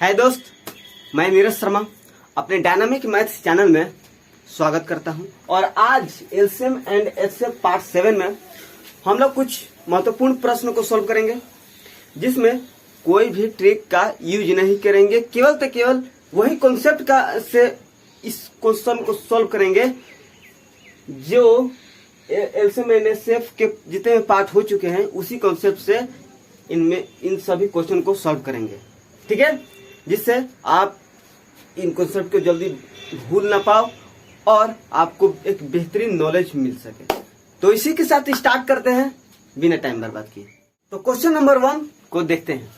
हाय दोस्त, मैं नीरज शर्मा अपने डायनामिक मैथ्स चैनल में स्वागत करता हूं। और आज एलसीएम एंड एचसीएफ पार्ट 7 में हम लोग कुछ महत्वपूर्ण प्रश्नों को सॉल्व करेंगे, जिसमें कोई भी ट्रिक का यूज नहीं करेंगे। केवल वही कॉन्सेप्ट का से इस क्वेश्चन को सॉल्व करेंगे जो एलसीएम एंड एचसीएफ के जितने पार्ट हो चुके हैं, उसी कॉन्सेप्ट से इन सभी क्वेश्चन को सॉल्व करेंगे। ठीक है, जिससे आप इन कॉन्सेप्ट को जल्दी भूल ना पाओ और आपको एक बेहतरीन नॉलेज मिल सके। तो इसी के साथ स्टार्ट करते हैं बिना टाइम बर्बाद किए। तो क्वेश्चन नंबर 1 को देखते हैं।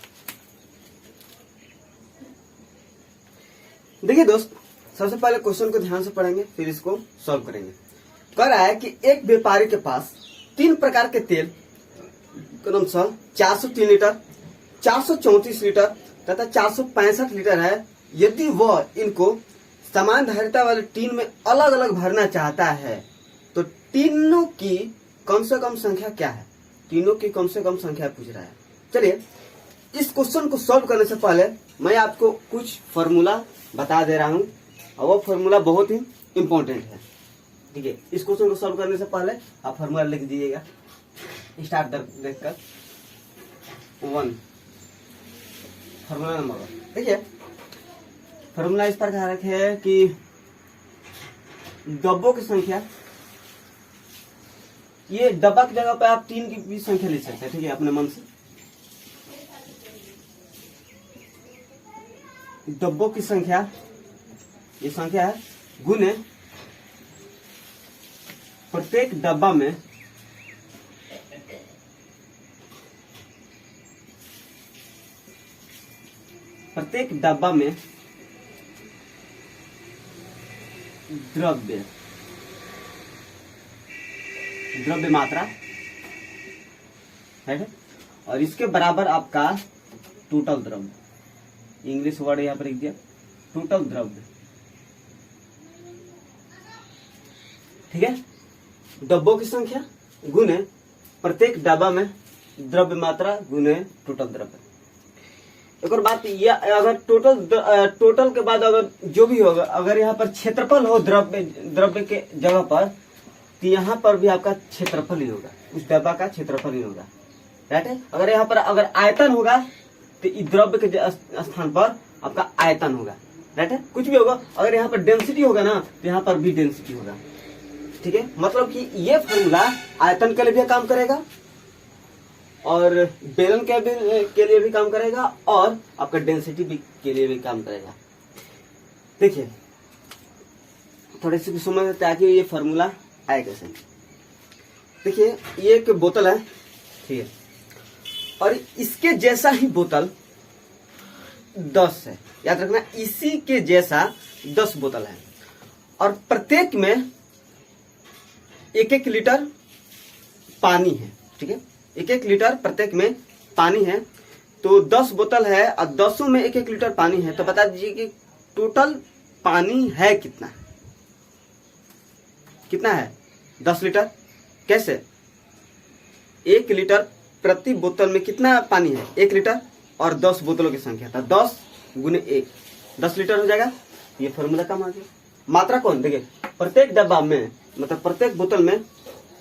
देखिए दोस्त, सबसे पहले क्वेश्चन को ध्यान से पढ़ेंगे, फिर इसको सॉल्व करेंगे। कह रहा है कि एक व्यापारी के पास 3 प्रकार के तेल क्रमशः 403 लीटर, 434 लीटर तथा 465 लीटर है। यदि वह इनको समान धारिता वाले टीन में अलग अलग भरना चाहता है तो टीनों की कम से कम संख्या क्या है? टीनों की कम से कम संख्या पूछ रहा है। चलिए, इस क्वेश्चन को सॉल्व करने से पहले मैं आपको कुछ फॉर्मूला बता दे रहा हूं, और वो फॉर्मूला बहुत ही इंपॉर्टेंट है। ठीक है, इस क्वेश्चन को सॉल्व करने से पहले आप फॉर्मूला लिख दीजिएगा। स्टार्ट देखकर 1 फॉर्मूला नंबर 1। देखिए, फॉर्मूला इस प्रकार है कि डब्बों की संख्या, ये डब्बा की जगह पे आप 3 की भी संख्या लिख सकते हैं। ठीक है, अपने मन से डब्बों की संख्या, ये संख्या है, गुने प्रत्येक डब्बा में द्रव्य मात्रा है, और इसके बराबर आपका टोटल द्रव्य, इंग्लिश वर्ड यहां पर लिख दिया, टोटल द्रव्य। ठीक है, डब्बों की संख्या गुने प्रत्येक डब्बा में द्रव्य मात्रा गुने टोटल द्रव्य। एक और बात, ये अगर टोटल के बाद अगर जो भी होगा, अगर यहाँ पर क्षेत्रफल हो द्रव्य के जगह पर, तो यहाँ पर भी आपका क्षेत्रफल ही होगा, उस डब्बा का क्षेत्रफल ही होगा। राइट है। अगर यहाँ पर अगर आयतन होगा तो इस द्रव्य के स्थान पर आपका आयतन होगा। राइट है, कुछ भी होगा। अगर यहाँ पर डेंसिटी होगा ना, तो यहाँ पर भी डेंसिटी होगा। ठीक है, मतलब कि ये फॉर्मूला आयतन के लिए भी काम करेगा और बेलन के लिए भी काम करेगा और आपका डेंसिटी भी के लिए भी काम करेगा। देखिए, थोड़ी सी समझ में ताकि ये फॉर्मूला आए कैसे। देखिए, ये एक बोतल है, ठीक है, और इसके जैसा ही बोतल 10 है। याद रखना, इसी के जैसा 10 बोतल है और प्रत्येक में 1-1 लीटर पानी है। ठीक है, 1-1 लीटर प्रत्येक में पानी है। तो 10 बोतल है और 10 में 1-1 लीटर पानी है। तो बता दीजिए कि टोटल पानी है कितना है? 10 लीटर। कैसे? 1 लीटर प्रति बोतल में कितना पानी है? 1 लीटर, और 10 बोतलों की संख्या था 10 गुने 1, 10 लीटर हो जाएगा। ये फॉर्मूला काम आ गया। मात्रा कौन? देखिए, प्रत्येक डब्बा में, मतलब प्रत्येक बोतल में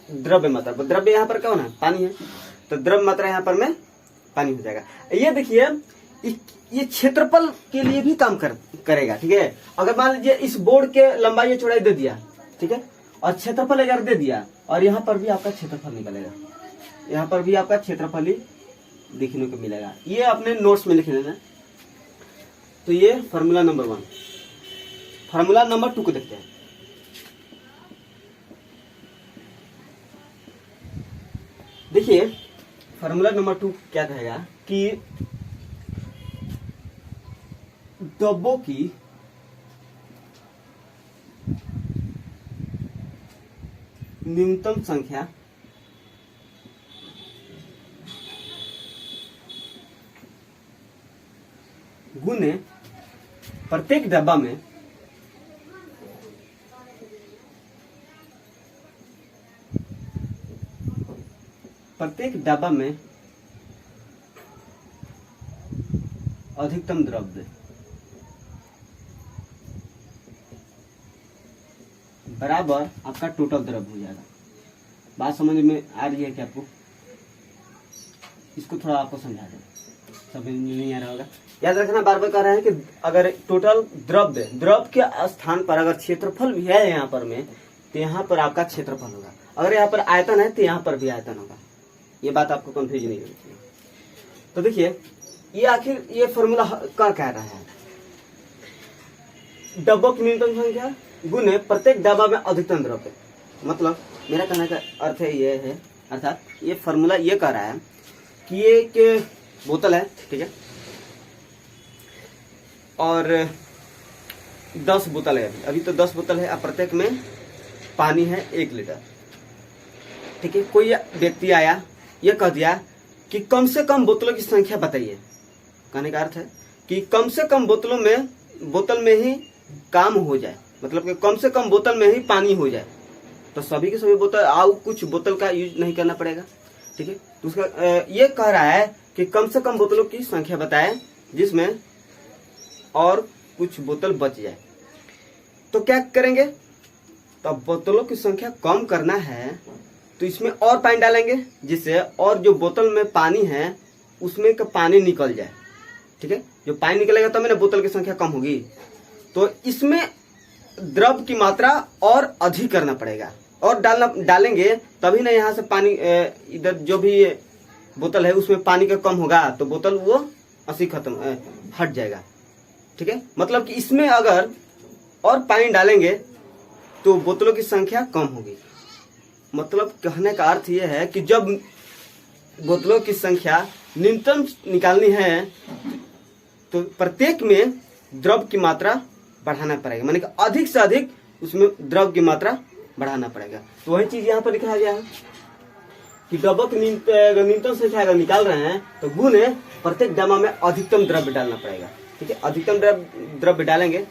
द्रव्य मात्रा, द्रव्य यहाँ पर कौन है? पानी है, तो द्रव्य मात्रा यहाँ पर में पानी हो जाएगा। ये देखिए, ये क्षेत्रफल के लिए भी काम करेगा। ठीक है, अगर मान लीजिए इस बोर्ड के लंबाई या चौड़ाई दे दिया, ठीक है, और क्षेत्रफल अगर दे दिया, और यहाँ पर भी आपका क्षेत्रफल निकलेगा, यहाँ पर भी आपका क्षेत्रफल ही दिखने को मिलेगा। ये अपने नोट्स में लिख लेना। तो ये फॉर्मूला नंबर 1। फॉर्मूला नंबर 2 को देखते हैं। देखिए, फॉर्मूला नंबर 2 क्या कहेगा कि डब्बों की न्यूनतम संख्या गुने प्रत्येक डब्बा में अधिकतम द्रव्य। बराबर आपका टोटल द्रव्य हो जाएगा। बात समझ में आ रही है क्या आपको? इसको थोड़ा आपको समझा दें, समझ में नहीं आ रहा होगा। याद रखना, बार बार कह रहे हैं कि अगर टोटल द्रव्य के स्थान पर अगर क्षेत्रफल भी है यहाँ पर में, तो यहाँ पर आपका क्षेत्रफल होगा। अगर यहाँ पर आयतन है तो यहाँ पर भी आयतन होगा। ये बात आपको कंफ्यूज नहीं होनी चाहिए। तो देखिए, ये आखिर ये फॉर्मूला क्या कह रहा है? डब्बों की न्यूनतम संख्या गुने प्रत्येक डब्बा में अधिकतम द्रव्य। मतलब मेरा कहने का अर्थ है ये है, अर्थात ये फॉर्मूला ये कह रहा है कि ये एक बोतल है, ठीक है, और 10 बोतल है। अभी तो 10 बोतल है। अब प्रत्येक में पानी है 1 लीटर, ठीक है। कोई व्यक्ति आया, ये कह दिया कि कम से कम बोतलों की संख्या बताइए। कहने का अर्थ है कि कम से कम बोतल में ही काम हो जाए, मतलब कि कम से कम बोतल में ही पानी हो जाए। तो सभी के सभी बोतल आओ, कुछ बोतल का यूज नहीं करना पड़ेगा, ठीक है। तो उसका ये कह रहा है कि कम से कम बोतलों की संख्या बताए जिसमें और कुछ बोतल बच जाए। तो क्या करेंगे? तो बोतलों की संख्या कम करना है तो इसमें और पानी डालेंगे, जिससे और जो बोतल में पानी है उसमें का पानी निकल जाए, ठीक है। जो पानी निकलेगा तब मेरे बोतल की संख्या कम होगी। तो इसमें द्रव की मात्रा और अधिक करना पड़ेगा, और डालेंगे तभी ना यहाँ से पानी इधर जो भी बोतल है उसमें पानी का कम होगा, तो बोतल वो ऐसे खत्म हट जाएगा, ठीक है। मतलब कि इसमें अगर और पानी डालेंगे तो बोतलों की संख्या कम होगी। मतलब कहने का अर्थ यह है कि जब बोतलों की संख्या न्यूनतम निकालनी है तो प्रत्येक में द्रव की मात्रा बढ़ाना पड़ेगा, माने कि अधिक से अधिक उसमें द्रव की मात्रा बढ़ाना पड़ेगा। तो वही चीज यहाँ पर लिखा गया है कि डब्बों की न्यूनतम संख्या अगर निकाल रहे हैं तो गुने प्रत्येक डब्बा में अधिकतम द्रव्य डालना पड़ेगा, ठीक है। अधिकतम द्रव्य डालेंगे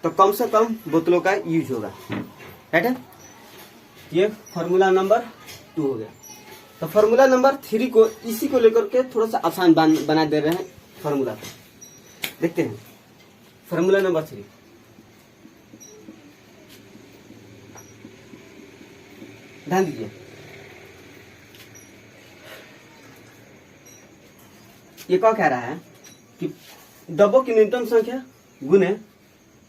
तो कम से कम बोतलों का यूज होगा, राइट है। ये फॉर्मूला नंबर 2 हो गया। तो फॉर्मूला नंबर 3 को इसी को लेकर के थोड़ा सा आसान बना दे रहे हैं फॉर्मूला को। देखते हैं फॉर्मूला नंबर 3। ध्यान दीजिए, ये क्या कह रहा है कि डब्बों की न्यूनतम संख्या गुने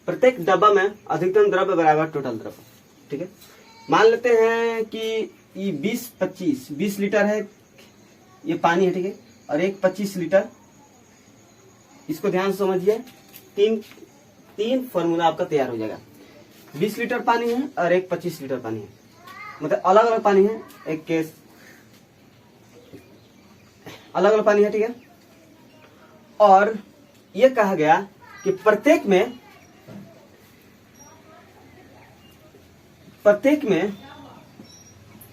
प्रत्येक डब्बा में अधिकतम द्रव्य बराबर टोटल द्रव्य, ठीक है। मान लेते हैं कि ये 20 लीटर है, ये पानी है, ठीक है, और एक 25 लीटर। इसको ध्यान से समझिए, तीन फॉर्मूला आपका तैयार हो जाएगा। 20 लीटर पानी है और एक 25 लीटर पानी है, मतलब अलग अलग पानी है, एक केस अलग अलग पानी है, ठीक है। और ये कहा गया कि प्रत्येक में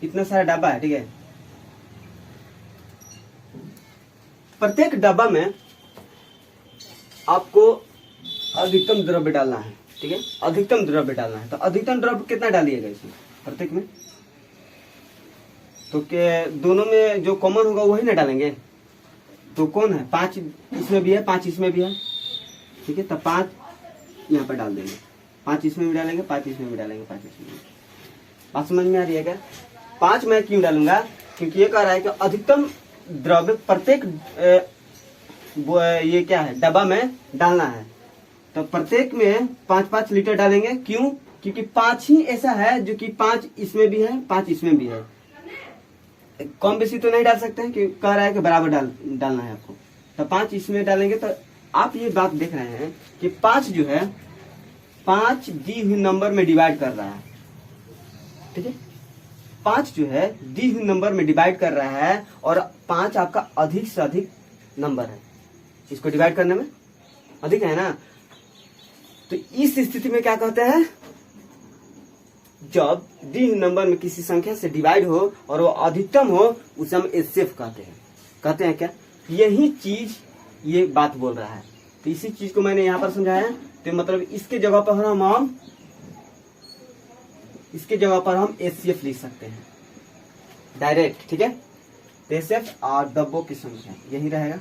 इतना सारा डब्बा है, ठीक है। प्रत्येक डब्बा में आपको अधिकतम द्रव्य डालना है, ठीक है। अधिकतम द्रव्य डालना है, तो अधिकतम द्रव्य कितना डालिएगा इसमें प्रत्येक में? तो के दोनों में जो कॉमन होगा वही ना डालेंगे। तो कौन है? 5 इसमें भी है, 5 इसमें भी है, ठीक है। तो 5 यहाँ पर डाल देंगे, 5 इसमें भी डालेंगे, 5 इसमें भी डालेंगे, 5 इसमें भी। बात समझ में आ रही है क्या? 5 मैं क्यों डालूंगा? क्योंकि ये कह रहा है कि अधिकतम द्रव्य प्रत्येक ये क्या है डब्बा में डालना है। तो प्रत्येक में 5-5 लीटर डालेंगे। क्यों? क्योंकि 5 ही ऐसा है जो कि 5 इसमें भी है, 5 इसमें भी है। कम बेसी तो नहीं डाल सकते हैं, कि कह रहा है कि बराबर डालना है आपको। तो 5 इसमें डालेंगे। तो आप ये बात देख रहे हैं कि 5 जो है 5 दी हुई नंबर में डिवाइड कर रहा है, ठीक है। 5 जो है दी हुई नंबर में डिवाइड कर रहा है, और 5 आपका अधिक से अधिक नंबर है, इसको डिवाइड करने में अधिक है ना। तो इस स्थिति में क्या कहते हैं? जब दी हुई नंबर में किसी संख्या से डिवाइड हो और वो अधिकतम हो, उसे हम एचसीएफ कहते हैं क्या? यही चीज ये बात बोल रहा है। तो इसी चीज को मैंने यहाँ पर समझाया। तो मतलब इसके जगह पर हम एचसीएफ लिख सकते हैं डायरेक्ट, ठीक है। एचसीएफ और डब्बों की संख्या यही रहेगा,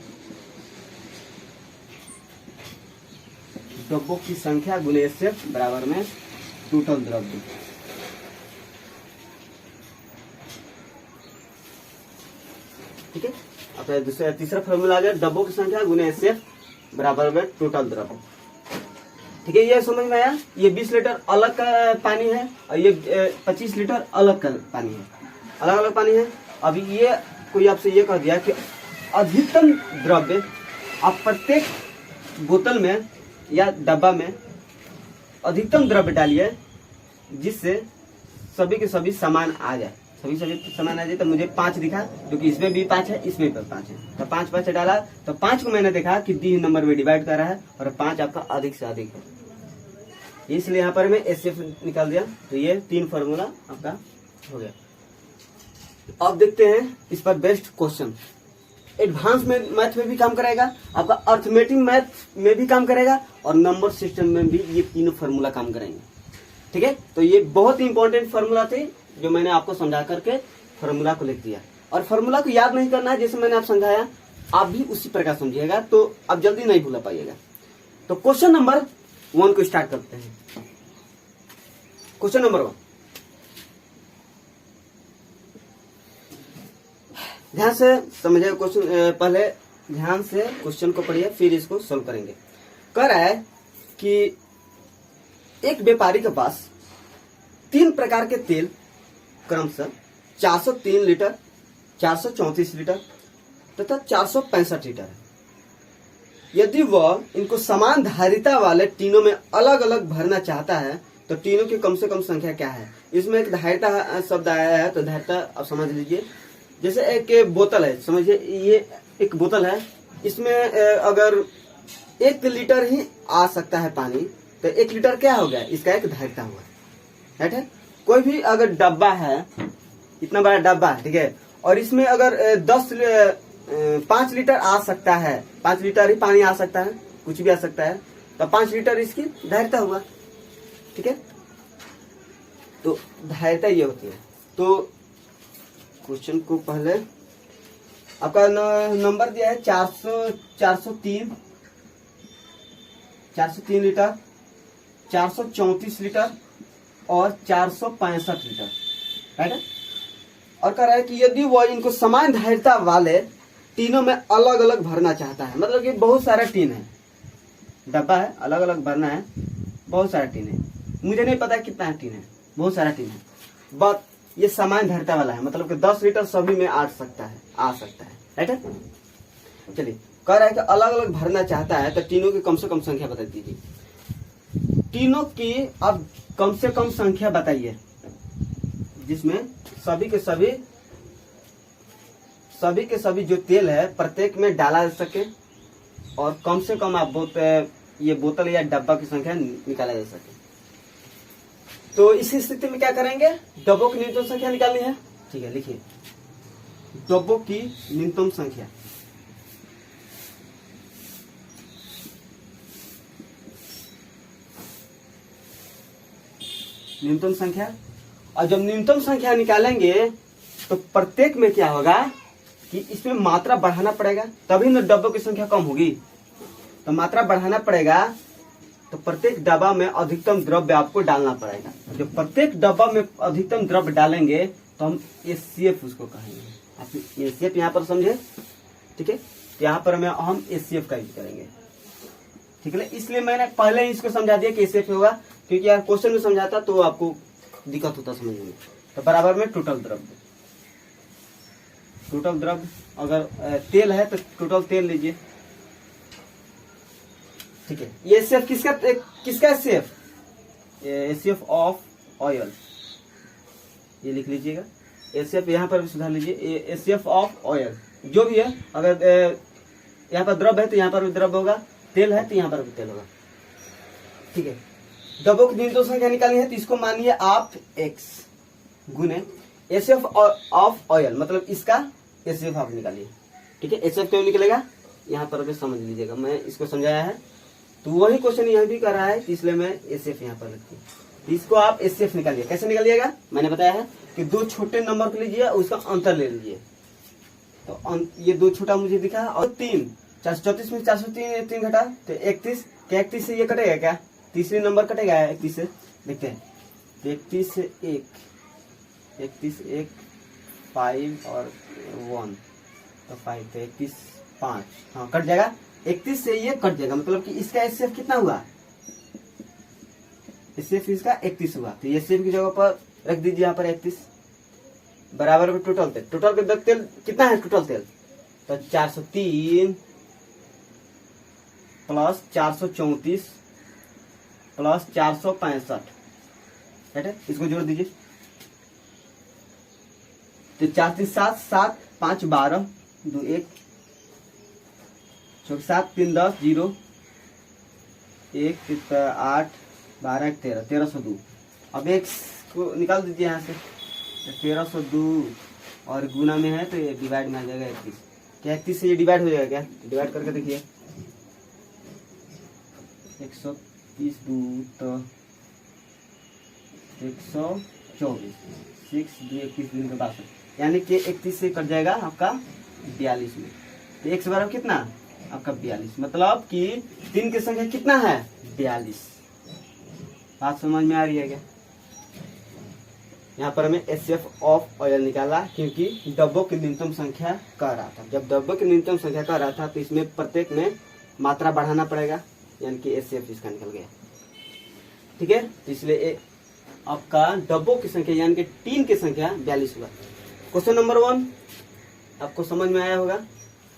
डब्बों की संख्या गुणे एचसीएफ बराबर में टोटल द्रव्य। अब दूसरा तीसरा फॉर्मूला आ गया डब्बों की संख्या गुने एचसीएफ बराबर में टोटल द्रव। ठीक है, ये समझ में आया। ये 20 लीटर अलग का पानी है और ये 25 लीटर अलग का पानी है, अलग अलग पानी है। अभी ये कोई आपसे ये कह दिया कि अधिकतम द्रव्य आप प्रत्येक बोतल में या डब्बा में अधिकतम द्रव्य डालिए जिससे सभी के सभी समान आ जाए, सभी समान आ जाए। तो मुझे 5 दिखा, क्योंकि इसमें भी 5 है, इसमें भी 5 है, तो 5 डाला तो 5 को मैंने देखा कि डी नंबर में डिवाइड कर रहा है और 5 आपका अधिक से अधिक है, इसलिए यहाँ पर मैं एचसीएफ निकाल दिया। तो ये 3 फॉर्मूला आपका हो गया। अब देखते हैं इस पर बेस्ट क्वेश्चन। एडवांस मैथ में भी काम करेगा, आपका अर्थमेटिक मैथ में भी काम करेगा और नंबर सिस्टम में भी ये तीनों फॉर्मूला काम करेंगे। ठीक है, तो ये बहुत ही इंपॉर्टेंट फॉर्मूला थे जो मैंने आपको समझा करके फॉर्मूला को लिख दिया। और फॉर्मूला को याद नहीं करना है, जैसे मैंने आप समझाया आप भी उसी प्रकार समझिएगा तो आप जल्दी नहीं भूला पाइएगा। तो क्वेश्चन नंबर 1 को स्टार्ट करते हैं। क्वेश्चन नंबर 1, ध्यान से समझिए क्वेश्चन, पहले ध्यान से क्वेश्चन को पढ़िए फिर इसको सोल्व करेंगे। कह रहा है कि एक व्यापारी के पास 3 प्रकार के तेल क्रमशः 403 लीटर, 434 लीटर तथा 465 लीटर है। यदि वह इनको समान धारिता वाले टीनों में अलग अलग भरना चाहता है तो टीनों की कम से कम संख्या क्या है। इसमें एक धारिता शब्द आया है, तो धारिता आप समझ लीजिए। जैसे एक बोतल है, समझिए ये एक बोतल है, इसमें अगर 1 लीटर ही आ सकता है पानी, तो 1 लीटर क्या हो गया, इसका एक धारिता हुआ, राइट है। कोई भी अगर डब्बा है, इतना बड़ा डब्बा है, ठीक है, और इसमें अगर 5 लीटर आ सकता है, 5 लीटर ही पानी आ सकता है, कुछ भी आ सकता है, तो 5 लीटर इसकी धारिता हुआ। ठीक है, तो धारिता ये होती है। तो क्वेश्चन को पहले आपका नंबर दिया है 403 लीटर, 434 लीटर और 465 लीटर, राइट है। और कह रहा है कि यदि वह इनको समान धारिता वाले टीनों में अलग अलग भरना चाहता है, मतलब कि बहुत सारा टीन है, डब्बा है, अलग अलग भरना है, बहुत सारा टीन है, मुझे नहीं पता कितना टीन है, बहुत सारा टीन है, बट ये समान धारिता वाला है, मतलब कि 10 लीटर सभी में आ सकता है, राइट है। चलिए, कह रहा है कि अलग अलग भरना चाहता है तो टीनों की कम से कम संख्या बता दीजिए। टीनों की अब कम से कम संख्या बताइए जिसमें सभी के सभी जो तेल है प्रत्येक में डाला जा सके और कम से कम आप ये बोतल या डब्बा की संख्या निकाला जा सके। तो इस स्थिति में क्या करेंगे, डब्बों की न्यूनतम संख्या निकालनी है। ठीक है, लिखिए डब्बों की न्यूनतम संख्या। न्यूनतम संख्या, और जब न्यूनतम संख्या निकालेंगे तो प्रत्येक में क्या होगा कि इसमें मात्रा बढ़ाना पड़ेगा, तभी न डब्बों की संख्या कम होगी। तो मात्रा बढ़ाना पड़ेगा तो प्रत्येक डब्बा में अधिकतम द्रव्य आपको डालना पड़ेगा। जब प्रत्येक डब्बा में अधिकतम द्रव्य डालेंगे तो हम एचसीएफ उसको कहेंगे। आप एचसीएफ यहाँ पर समझे, ठीक है। यहाँ पर हम एचसीएफ का यूज करेंगे, ठीक है। इसलिए मैंने पहले ही इसको समझा दिया कि एचसीएफ होगा, क्योंकि यार क्वेश्चन में समझाता तो आपको दिक्कत होता समझने में। तो बराबर में टोटल द्रव्य, अगर तेल है तो टोटल तेल लीजिए, ठीक है। ये एचसीएफ किसका एचसीएफ, एचसीएफ ऑफ ऑयल, ये लिख लीजिएगा। एचसीएफ यहाँ पर भी सुधार लीजिए, एचसीएफ ऑफ ऑयल जो भी है। अगर यहाँ पर द्रव्य है तो यहाँ पर भी द्रव्य होगा, तेल है तो यहाँ पर भी तेल होगा, ठीक है। डब्बों की न्यूनतम संख्या निकालनी है तो इसको मानिए आप x गुने एचसीएफ ऑफ ऑयल, मतलब इसका एचसीएफ आप निकालिए, ठीक है। एचसीएफ क्यों निकलेगा यहाँ पर भी समझ लीजिएगा, मैं इसको समझाया है। तो वही क्वेश्चन यहाँ भी कर रहा है, इसलिए मैं एचसीएफ यहाँ पर लिखती हूँ। इसको आप एचसीएफ निकालिए। कैसे निकालिएगा, मैंने बताया है कि 2 छोटे नंबर को लीजिए और उसका अंतर ले लीजिए। तो ये 2 छोटा मुझे दिखा और 3, 434 में 403 घटा तो 31, क्या 31 से ये कटेगा क्या, तीसरे नंबर कटेगा 31 से, देखते हैं। 31 से 1, 5 और 1, तो 5 तो 31 5, हाँ कट जाएगा। 31 से ये कट जाएगा, मतलब कि इसका एचसीएफ कितना हुआ, एचसीएफ इसका 31 हुआ। तो एचसीएफ की जगह पर रख दीजिए यहाँ पर 31 बराबर में टोटल तेल। टोटल के तेल कितना है टोटल तेल, तो 403 प्लस 434 प्लस 465, है इसको जोड़ दीजिए। तो 4 3 7 7 5 12 2 1 7 3 10 0 1 8 12 13 1302। अब एक को निकाल दीजिए यहाँ से, 1302 और गुना में है तो ये डिवाइड में आ जाएगा 31। क्या 31 से ये डिवाइड हो जाएगा क्या, डिवाइड करके देखिए 130 2 तो 124 6 2 21 दिन के बाद, यानी कि 31 से कट जाएगा आपका 42 में। तो एक से बराबर कितना आपका 42, मतलब कि दिन की संख्या कितना है 42। बात समझ में आ रही है क्या। यहाँ पर हमें एचसीएफ ऑफ ऑयल निकाला क्योंकि डब्बों की न्यूनतम संख्या कह रहा था। जब डब्बों की न्यूनतम संख्या कह रहा था तो इसमें प्रत्येक में मात्रा बढ़ाना पड़ेगा, यानी कि एचसीएफ इसका निकल गया। ठीक है, तो इसलिए आपका डब्बों की संख्या यानी कि टीन की संख्या 42 हुआ। क्वेश्चन नंबर 1 आपको समझ में आया होगा।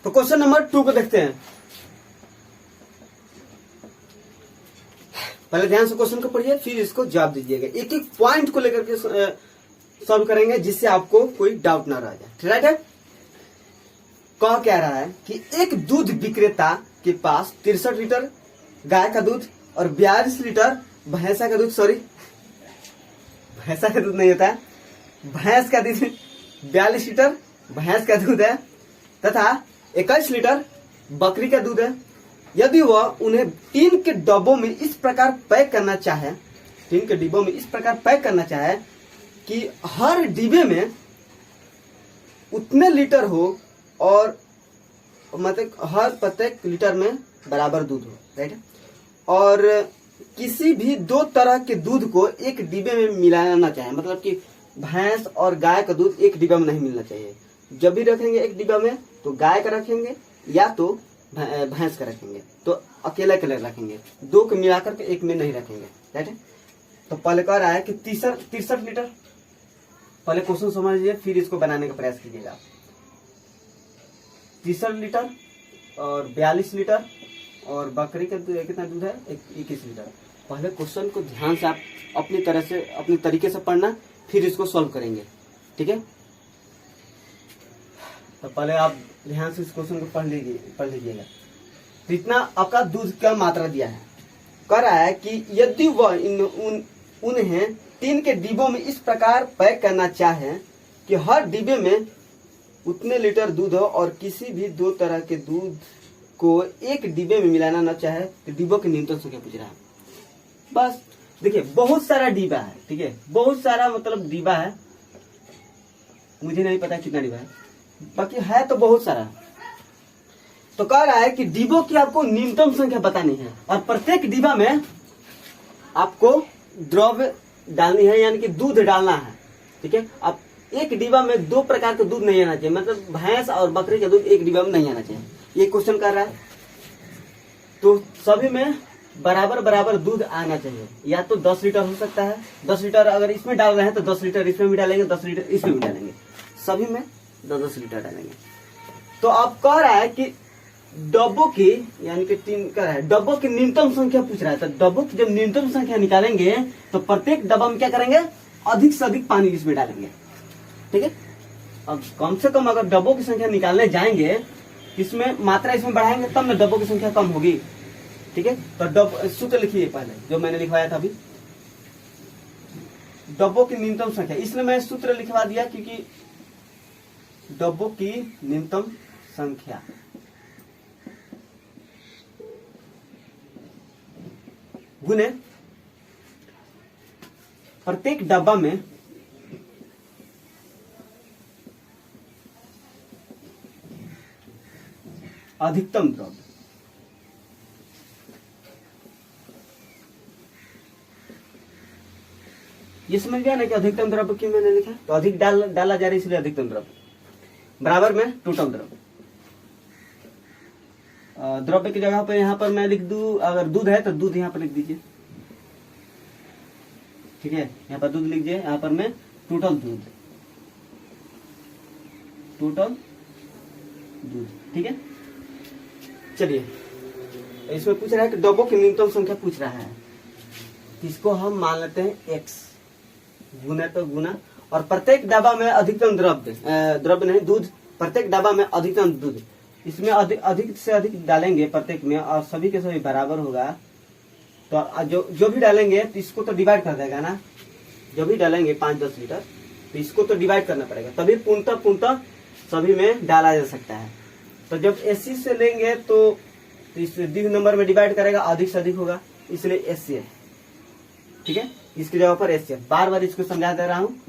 तो क्वेश्चन नंबर 2 को देखते हैं। पहले ध्यान से क्वेश्चन को पढ़िए, फिर इसको जवाब दीजिएगा। एक एक पॉइंट को लेकर के सॉल्व करेंगे जिससे आपको कोई डाउट ना रह जाए। राइट है, कह क्या रहा है कि एक दूध विक्रेता के पास 63 लीटर गाय का दूध और 42 लीटर भैंसा का दूध, सॉरी भैंसा का दूध नहीं होता है, भैंस का दूध 42 लीटर भैंस का दूध है तथा 21 लीटर बकरी का दूध है। यदि वह उन्हें टीन के डब्बों में इस प्रकार पैक करना चाहे, टीन के डिब्बों में इस प्रकार पैक करना चाहे कि हर डिब्बे में उतने लीटर हो और मतलब हर प्रत्येक लीटर में बराबर दूध हो। राइट, और किसी भी 2 तरह के दूध को एक डिब्बे में मिलाना ना चाहे, मतलब कि भैंस और गाय का दूध एक डिब्बा में नहीं मिलना चाहिए। जब भी रखेंगे एक डिब्बा में तो गाय का रखेंगे या तो भैंस का रखेंगे, तो अकेला अकेला रखेंगे, 2 को मिलाकर के एक में नहीं रखेंगे। राइट है, तो पहले कह रहा है कि 63 लीटर, पहले क्वेश्चन समझ लीजिए फिर इसको बनाने का प्रयास कीजिएगा। 63 लीटर और 42 लीटर और बकरी का कितना दूध है 21 लीटर। पहले क्वेश्चन को ध्यान से आप अपनी तरह से अपने तरीके से पढ़ना, फिर इसको सॉल्व करेंगे। ठीक है, तो पहले आप ध्यान से इस क्वेश्चन को पढ़ लीजिएगा। तो इतना आपका दूध का मात्रा दिया है, कह रहा है कि यदि वह उन्हें टीन के डिब्बों में इस प्रकार पैक करना चाहे कि हर डिब्बे में उतने लीटर दूध हो और किसी भी 2 तरह के दूध को एक डिब्बे में मिलाना न चाहे, तो डिब्बों की न्यूनतम संख्या पूछ रहा है। बस देखिए बहुत सारा डिब्बा है, ठीक है, बहुत सारा मतलब डिब्बा है, मुझे नहीं पता कितना डिब्बा है, बाकी है तो बहुत सारा। तो कह रहा है कि डिब्बों की आपको न्यूनतम संख्या बतानी है और प्रत्येक डिब्बा में आपको द्रव्य डालनी है, यानी कि दूध डालना है। ठीक है, अब एक डिब्बा में 2 प्रकार का दूध नहीं आना चाहिए, मतलब भैंस और बकरी का दूध एक डिब्बा में नहीं आना चाहिए, ये क्वेश्चन कर रहा है। तो सभी में बराबर बराबर दूध आना चाहिए, या तो 10 लीटर हो सकता है, 10 लीटर अगर इसमें डाल रहे हैं तो 10 लीटर इसमें भी डालेंगे, 10 लीटर इसमें भी डालेंगे, सभी में 10-10 लीटर डालेंगे। तो अब कह रहा है कि डब्बों की यानी कि 3 कह रहा है डब्बों की न्यूनतम संख्या पूछ रहा है। तो डब्बों की जब न्यूनतम संख्या निकालेंगे तो प्रत्येक डब्बा में क्या करेंगे, अधिक से अधिक पानी इसमें डालेंगे। ठीक है, अब कम से कम अगर डब्बों की संख्या निकालने जाएंगे, इसमें मात्रा इसमें बढ़ाएंगे तब ना डब्बों की संख्या कम होगी। ठीक है, तो सूत्र लिखिए पहले जो मैंने लिखवाया था अभी, डब्बों की न्यूनतम संख्या, इसलिए मैं सूत्र लिखवा दिया क्योंकि डब्बों की न्यूनतम संख्या गुने प्रत्येक डब्बा में अधिकतम द्रव्य। ये समझ गया ना कि अधिकतम द्रव्य क्यों मैंने लिखा, तो अधिक डाला जा रहा है इसलिए अधिकतम द्रव्य बराबर में टोटल द्रव्य। द्रव्य की जगह पर यहाँ पर मैं लिख दूं, अगर दूध है तो दूध यहाँ पर लिख दीजिए, ठीक है। यहाँ पर दूध लिखिए, यहाँ पर मैं टोटल दूध, टोटल दूध, ठीक है। चलिए इसमें पूछ रहा है कि डब्बों की न्यूनतम संख्या पूछ रहा है, इसको हम मान लेते हैं x, गुना तो गुना, और प्रत्येक डब्बा में अधिकतम द्रव्य नहीं दूध, प्रत्येक डब्बा में अधिकतम दूध, इसमें अधिक से अधिक डालेंगे प्रत्येक में, और सभी के सभी बराबर होगा, तो जो भी डालेंगे तो इसको तो डिवाइड कर देगा ना, जो भी डालेंगे 5-10 लीटर तो इसको तो डिवाइड करना पड़ेगा, तभी पूर्णतः सभी में डाला जा सकता है। तो जब 80 से लेंगे तो इस द्विघ नंबर में डिवाइड करेगा, अधिक से अधिक होगा, इसलिए SCF, ठीक है। इसकी जगह पर SCF, बार बार इसको समझा दे रहा हूँ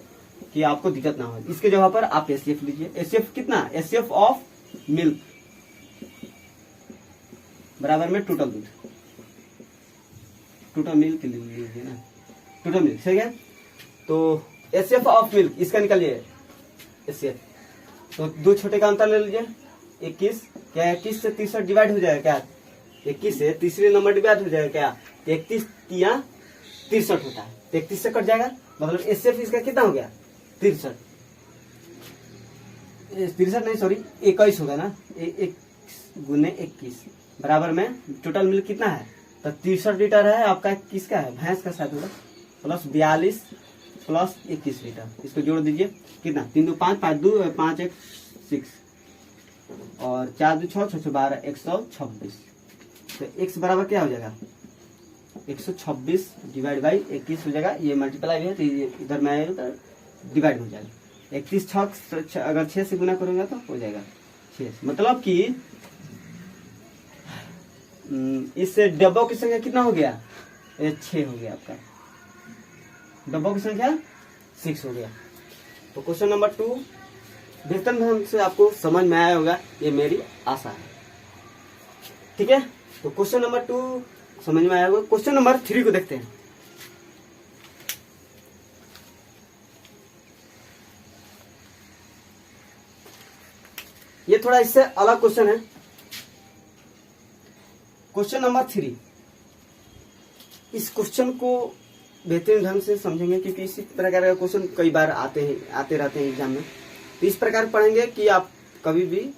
कि आपको दिक्कत ना हो। इसके जगह पर आप SCF लीजिए। SCF कितना, SCF ऑफ मिल्क बराबर में टोटल दूध, टोटल मिल्क लीजिए ना, टोटल मिल्क, सही है। तो SCF ऑफ मिल्क इसका निकालिए SCF, तो दो छोटे का अंतर ले लीजिए, 21, क्या 21 से 63 डिवाइड हो जाएगा क्या, 21 से तीसरे नंबर डिवाइड हो जाएगा क्या, 31 तिया 63 होता है, 31 से कट जाएगा, मतलब SCF इसका कितना हो गया 63 नहीं सॉरी 21 होगा ना, 1 गुने 21 बराबर में टोटल मिल्क कितना है, तो 63 लीटर है आपका, किसका है भैंस का साथ होगा, प्लस 42 प्लस 21 लीटर, इसको जोड़ दीजिए कितना, 3 2 5 5 2 5 1 6 और 4 2 6 6 6 12 126, तो x बराबर क्या हो जाएगा 126 डिवाइड बाई 21 हो जाएगा, ये मल्टीप्लाई है तो ये इधर में आएगा तो डिवाइड हो जाएगा, 31 6 अगर 6 से गुना करूंगा तो हो जाएगा 6, मतलब कि इससे डब्बों की संख्या कितना हो गया, 6 हो गया आपका, डब्बों की संख्या 6 हो गया। तो क्वेश्चन नंबर 2 बेहतर ढंग से आपको समझ में आया होगा, ये मेरी आशा है, ठीक है। तो क्वेश्चन नंबर 2 समझ में आया होगा। क्वेश्चन नंबर 3 को देखते हैं। ये थोड़ा इससे अलग क्वेश्चन है। क्वेश्चन नंबर 3, इस क्वेश्चन को बेहतरीन ढंग से समझेंगे क्योंकि इसी प्रकार का क्वेश्चन कई बार आते रहते हैं एग्जाम में, तो इस प्रकार पढ़ेंगे कि आप कभी भी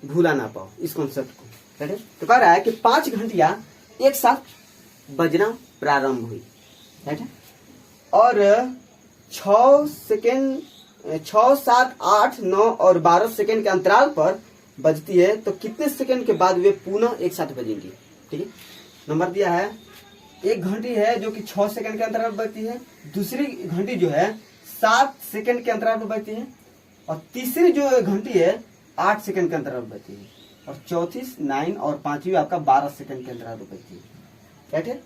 भूला ना पाओ इस कॉन्सेप्ट को, ठीक है। तो कह रहा है कि 5 घंटियां एक साथ बजना प्रारंभ हुई, ठीक है, और 6 सेकेंड 6 7 8 9 और 12 सेकेंड के अंतराल पर बजती है, तो कितने सेकेंड के बाद वे पुनः एक साथ बजेंगी, ठीक है। नंबर दिया है, एक घंटी है जो कि 6 सेकंड के अंतराल पर बजती है, दूसरी घंटी जो है 7 सेकंड के अंतराल पर बजती है, और तीसरी जो घंटी है 8 सेकंड के अंतराल पर बजती है, और चौथी 9 और पांचवी आपका 12 सेकंड के अंतराल पर बजती है, ठीक है,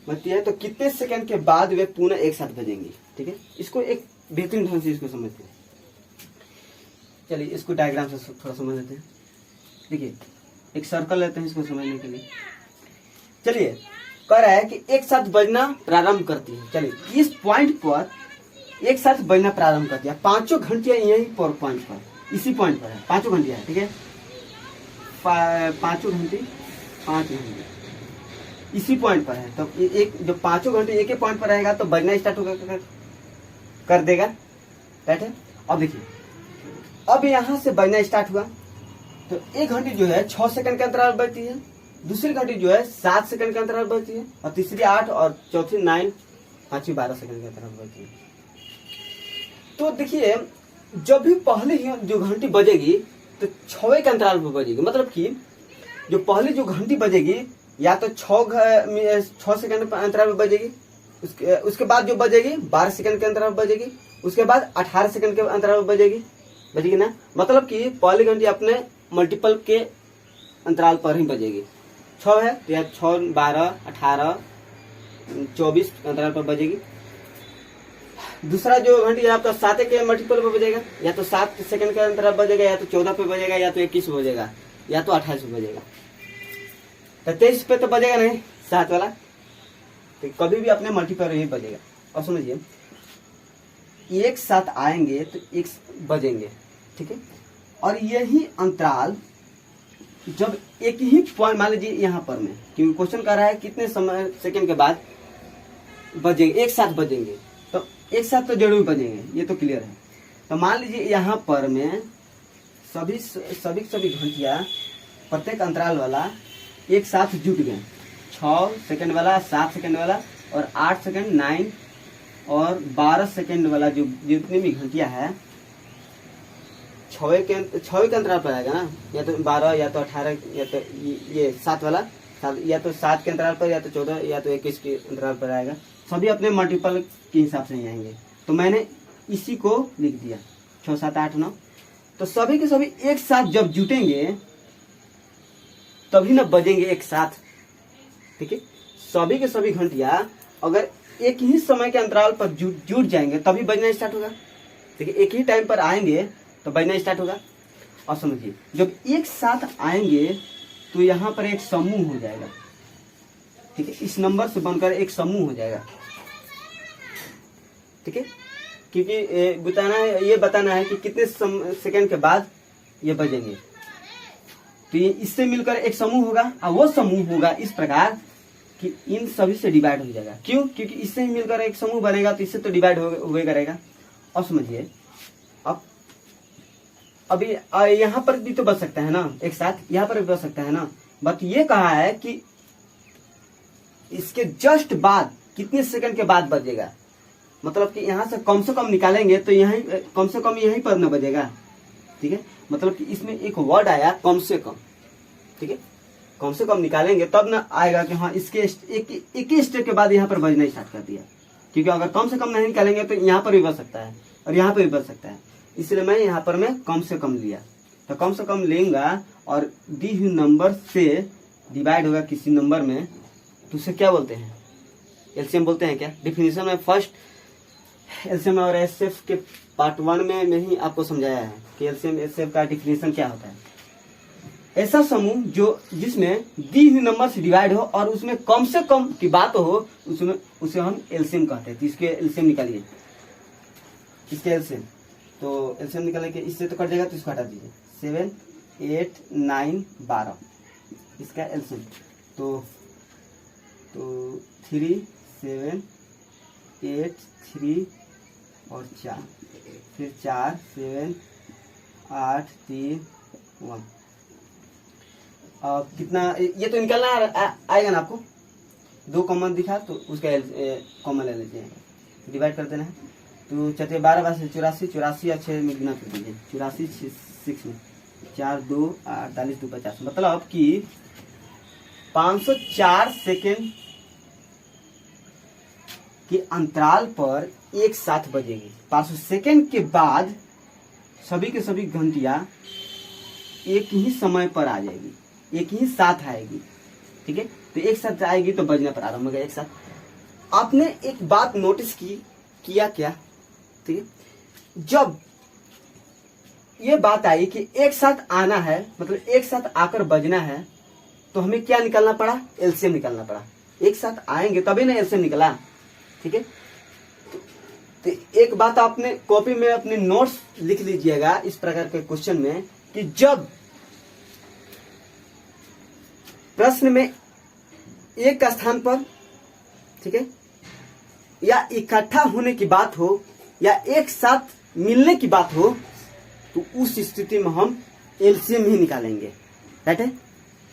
बजती है। तो कितने सेकंड के बाद वे पुनः एक साथ बजेंगी, ठीक है। इसको एक बेहतरीन ढंग से इसको समझते हैं। चलिए इसको डायग्राम से थोड़ा समझ लेते हैं। देखिए एक सर्कल लेते हैं इसको समझने के लिए। चलिए कह रहा है कि एक साथ बजना प्रारंभ करती है, चलिए इस पॉइंट पर एक साथ बजना प्रारंभ करती है, पांचों घंटियां यही पर पॉइंट पर, इसी पॉइंट पर है, पांचों घंटियां है, ठीक है, पांचों घंटी 5 घंटे इसी पॉइंट पर है। तो एक जो पांचों घंटे एक ही पॉइंट पर रहेगा तो बजना स्टार्ट होगा कर देगा, राइट है। अब देखिए अब यहां से बजना स्टार्ट हुआ, तो एक घंटी जो है 6 सेकंड के अंतराल बजती है, दूसरी घंटी जो है 7 सेकंड के अंतराल बजती है, और तीसरी 8 और चौथी 9, पांचवी 12 सेकंड के अंतराल बजती है। तो देखिए जब भी पहले ही जो घंटी बजेगी तो 6वें के अंतराल पर बजेगी, मतलब कि जो पहली जो घंटी बजेगी या तो 6 सेकंड के अंतराल पर बजेगी, उसके बाद जो बजेगी 12 सेकंड के अंतराल पर बजेगी, उसके बाद 18 सेकंड के अंतराल पर बजेगी ना, मतलब कि पहली घंटी अपने मल्टीपल के अंतराल पर ही बजेगी। 6 है तो या 6 12 18 24 अंतराल पर बजेगी। दूसरा जो घंटी है आपका 7 के मल्टीपल पर बजेगा, या तो 7 सेकंड का अंतराल बजेगा, या तो 14 पे बजेगा, या तो 21 पे बजेगा, या तो 28 पे बजेगा। तो 23 पे तो बजेगा नहीं 7 वाला, तो कभी भी अपने मल्टीपल ही बजेगा। और समझिए एक साथ आएंगे तो एक बजेंगे, ठीक है, और यही अंतराल जब एक ही पॉइंट मान लीजिए यहाँ पर में, क्योंकि क्वेश्चन कर रहा है कितने समय सेकंड के बाद बजेंगे, एक साथ बजेंगे, तो एक साथ तो जरूर बजेंगे, ये तो क्लियर है। तो मान लीजिए यहाँ पर में सभी घंटिया प्रत्येक अंतराल वाला एक साथ जुट गए, 6 सेकंड वाला, 7 सेकंड वाला और 8 सेकंड, 9 और 12 सेकंड वाला जो जितनी भी घंटिया है 6 के अंतराल पर आएगा ना, या तो 12 या तो 18 या तो ये 7 वाला, या तो 7 के अंतराल पर, या तो 14 या तो 21 के अंतराल पर आएगा। सभी अपने मल्टीपल के हिसाब से नहीं आएंगे, तो मैंने इसी को लिख दिया 6, 7, 8, 9। तो सभी के सभी एक साथ जब जुटेंगे तभी ना बजेंगे एक साथ, ठीक है। सभी के सभी घंटिया अगर एक ही समय के अंतराल पर जुट जाएंगे तभी बजना स्टार्ट होगा, ठीक है। एक ही टाइम पर आएंगे तो बजना स्टार्ट होगा। और समझिए जब एक साथ आएंगे तो यहाँ पर एक समूह हो जाएगा, ठीक है। इस नंबर से बनकर एक समूह हो जाएगा, ठीक है। क्योंकि ये बताना है कि कितने सेकंड के बाद ये बजेंगे, तो ये इससे मिलकर एक समूह होगा, और वो समूह होगा इस प्रकार कि इन सभी से डिवाइड हो जाएगा। क्यों? क्योंकि इससे ही मिलकर एक समूह बनेगा, तो इससे तो डिवाइड हुए करेगा। और समझिए अब अभी यहाँ पर भी तो बच सकता है ना, एक साथ यहाँ पर भी बच सकता है ना, बट ये कहा है कि इसके जस्ट बाद कितने सेकंड के बाद बजेगा, मतलब कि यहाँ से कम निकालेंगे तो यहीं कम से कम यहीं पर न बजेगा, ठीक है। मतलब कि इसमें एक वर्ड आया कम से कम, ठीक है। कम से कम निकालेंगे तब ना आएगा कि हाँ इसके एक ही स्टेप के बाद यहाँ पर बजना स्टार्ट कर दिया, क्योंकि अगर कम से कम नहीं निकालेंगे तो यहाँ पर भी बच सकता है और यहाँ पर भी बच सकता है, इसलिए मैं यहाँ पर मैं कम से कम लिया। तो कम से कम लेंगा और दी हुई नंबर से डिवाइड होगा किसी नंबर में, तो उसे क्या बोलते हैं? एलसीएम बोलते हैं क्या? डिफिनेशन में फर्स्ट एलसीएम और एचसीएफ के पार्ट 1 में ही आपको समझाया है कि एलसीएम एचसीएफ का डिफिनेशन क्या होता है। ऐसा समूह जो जिसमें दी हुई नंबर से डिवाइड हो और उसमें कम से कम की बात हो, उसमें उसे हम एलसीएम कहते हैं। तो इसके एलसीएम निकालिए, इसके एलसीएम, तो एलसीएम निकालने के इससे तो कट जाएगा, तो इसको हटा दीजिए। 7, 8, 9, 12 इसका एलसीएम, तो 3, 7, 8, 3 और 4, फिर 4, 7, 8, 3, 1। अब कितना ये तो निकलना आएगा ना आपको, 2 कॉमन दिखा तो उसका कॉमन ले लीजिए, डिवाइड कर देना है। तो 4 12 से 84 और 6 में गुना कर दीजिए, 84 6 में 4 2 48 2 50, मतलब कि 504 सेकेंड के अंतराल पर एक साथ बजेगी। 500 सेकेंड के बाद सभी के सभी घंटिया एक ही समय पर आ जाएगी, एक ही साथ आएगी, ठीक है। तो एक साथ आएगी तो बजना प्रारंभ होगा एक साथ। आपने एक बात नोटिस किया क्या, ठीक है, जब ये बात आई कि एक साथ आना है, मतलब एक साथ आकर बजना है, तो हमें क्या निकालना पड़ा? एलसीएम निकालना पड़ा। एक साथ आएंगे तभी ना एलसीएम निकला, ठीक है। तो एक बात आपने कॉपी में अपने नोट्स लिख लीजिएगा इस प्रकार के क्वेश्चन में कि जब प्रश्न में एक स्थान पर, ठीक है, या इकट्ठा होने की बात हो या एक साथ मिलने की बात हो, तो उस स्थिति में हम एलसीएम ही निकालेंगे, राइट है।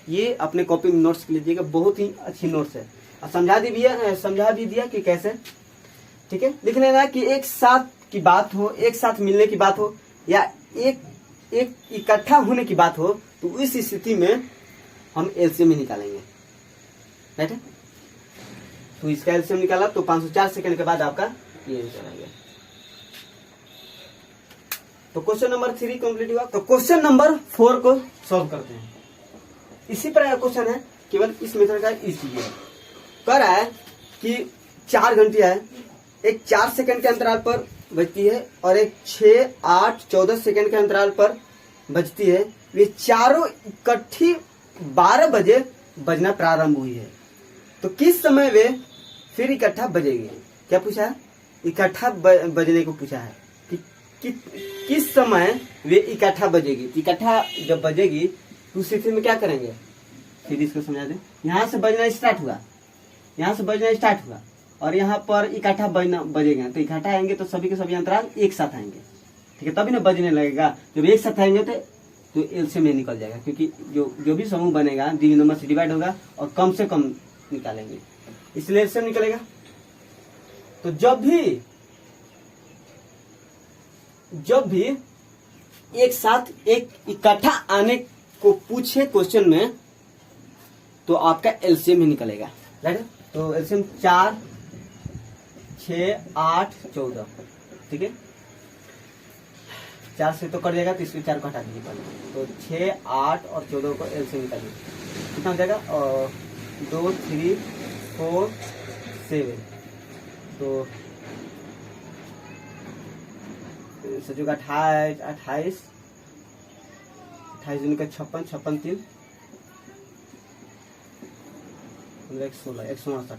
ये अपने कॉपी में नोट्स लीजिएगा, बहुत ही अच्छी नोट्स है, और समझा भी दिया कि कैसे, ठीक है। लिख लेना कि एक साथ की बात हो, एक साथ मिलने की बात हो या एक इकट्ठा होने की बात हो, तो इस स्थिति में हम एलसीएम ही निकालेंगे, राइट है। तो इसका एलसीएम निकाला तो 504 सेकंड के बाद आपका ये आंसर आ गया। तो क्वेश्चन नंबर 3 कंप्लीट हुआ। तो क्वेश्चन नंबर 4 को सॉल्व करते हैं। इसी तरह का क्वेश्चन है, केवल इस मेथड का इजी है। कह रहा है कि 4 घंटियां है, एक 4 सेकंड के अंतराल पर बजती है और एक 6, 8, 14 सेकंड के अंतराल पर बजती है। वे चारों इकट्ठी 12 बजे बजना प्रारंभ हुई है, तो किस समय वे फिर इकट्ठा बजेगी? क्या पूछा है? इकट्ठा बजने को पूछा है कि किस समय वे इकट्ठा बजेगी। इकट्ठा जब बजेगी 2C3 में क्या करेंगे, फिर इसको समझा दें। यहाँ से बजना स्टार्ट हुआ, यहाँ से बजना स्टार्ट हुआ और यहाँ पर इकट्ठा बजेगा, तो इकट्ठा आएंगे तो सभी के सभी अंतराल एक साथ आएंगे, ठीक है, तभी ना बजने लगेगा। जब एक साथ आएंगे तो एलसीएम में निकल जाएगा, क्योंकि जो भी समूह बनेगा डिवी नंबर से डिवाइड होगा और कम से कम निकालेंगे, इसलिए एलसीएम निकलेगा। तो जब भी एक साथ एक इकट्ठा आने को पूछे क्वेश्चन में, तो आपका एलसीएम ही निकलेगा, राइट। तो एलसीएम 4, 6, 8, 14, ठीक है। 4 से तो कट जाएगा, तो इसमें 4 को हटा दीजिए पहले। तो 6, 8 और 14 को एलसीएम निकालिए, कितना हो जाएगा, 2, 3, 4, 7। तो सचो का 28 दूनी का 56, 56 3 16, 168।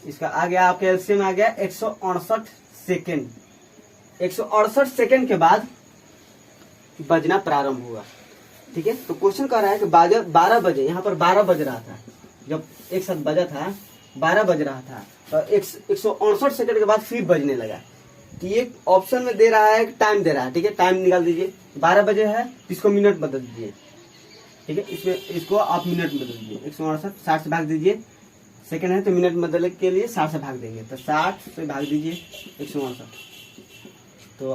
इसका आ गया आपके एलसीएम आ गया 168 सेकेंड। 168 सेकेंड के बाद बजना प्रारंभ हुआ, ठीक है। तो क्वेश्चन कह रहा है कि 12 बजे, यहाँ पर 12 बज रहा था, जब एक साथ बजा था 12 बज रहा था, तो 168 सेकेंड के बाद फिर बजने लगा। तो ये ऑप्शन में दे रहा है, टाइम दे रहा है, ठीक है। टाइम निकाल दीजिए, 12 बजे है, इसको मिनट बदल दीजिए, ठीक है। इसमें इसको आप मिनट में बदल दीजिए। 168 60 से भाग दीजिए, सेकेंड है तो मिनट बदलने के लिए 60 से भाग देंगे, तो 60 से भाग दीजिए 168, तो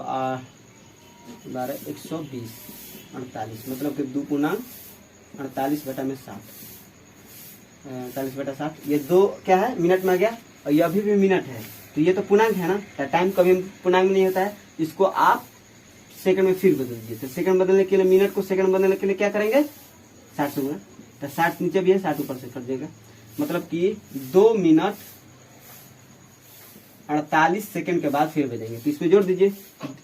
12 120 48, मतलब कि 2 पूर्णांक 48 बटा में 60, 48 बटा 60। ये 2 क्या है, मिनट में आ गया, और ये अभी भी मिनट है, तो ये तो पूर्णांक है ना, टाइम कभी पूर्णांक में नहीं होता है। इसको आप सेकंड में फिर बदल दीजिए, तो सेकंड बदलने के लिए, मिनट को सेकंड बदलने के लिए क्या करेंगे, 60 से गुणा, तो 60 नीचे भी है, 60 ऊपर से कट जाएगा, मतलब कि 2 मिनट 48 सेकंड के बाद फिर बजेंगे। तो इसमें जोड़ दीजिए,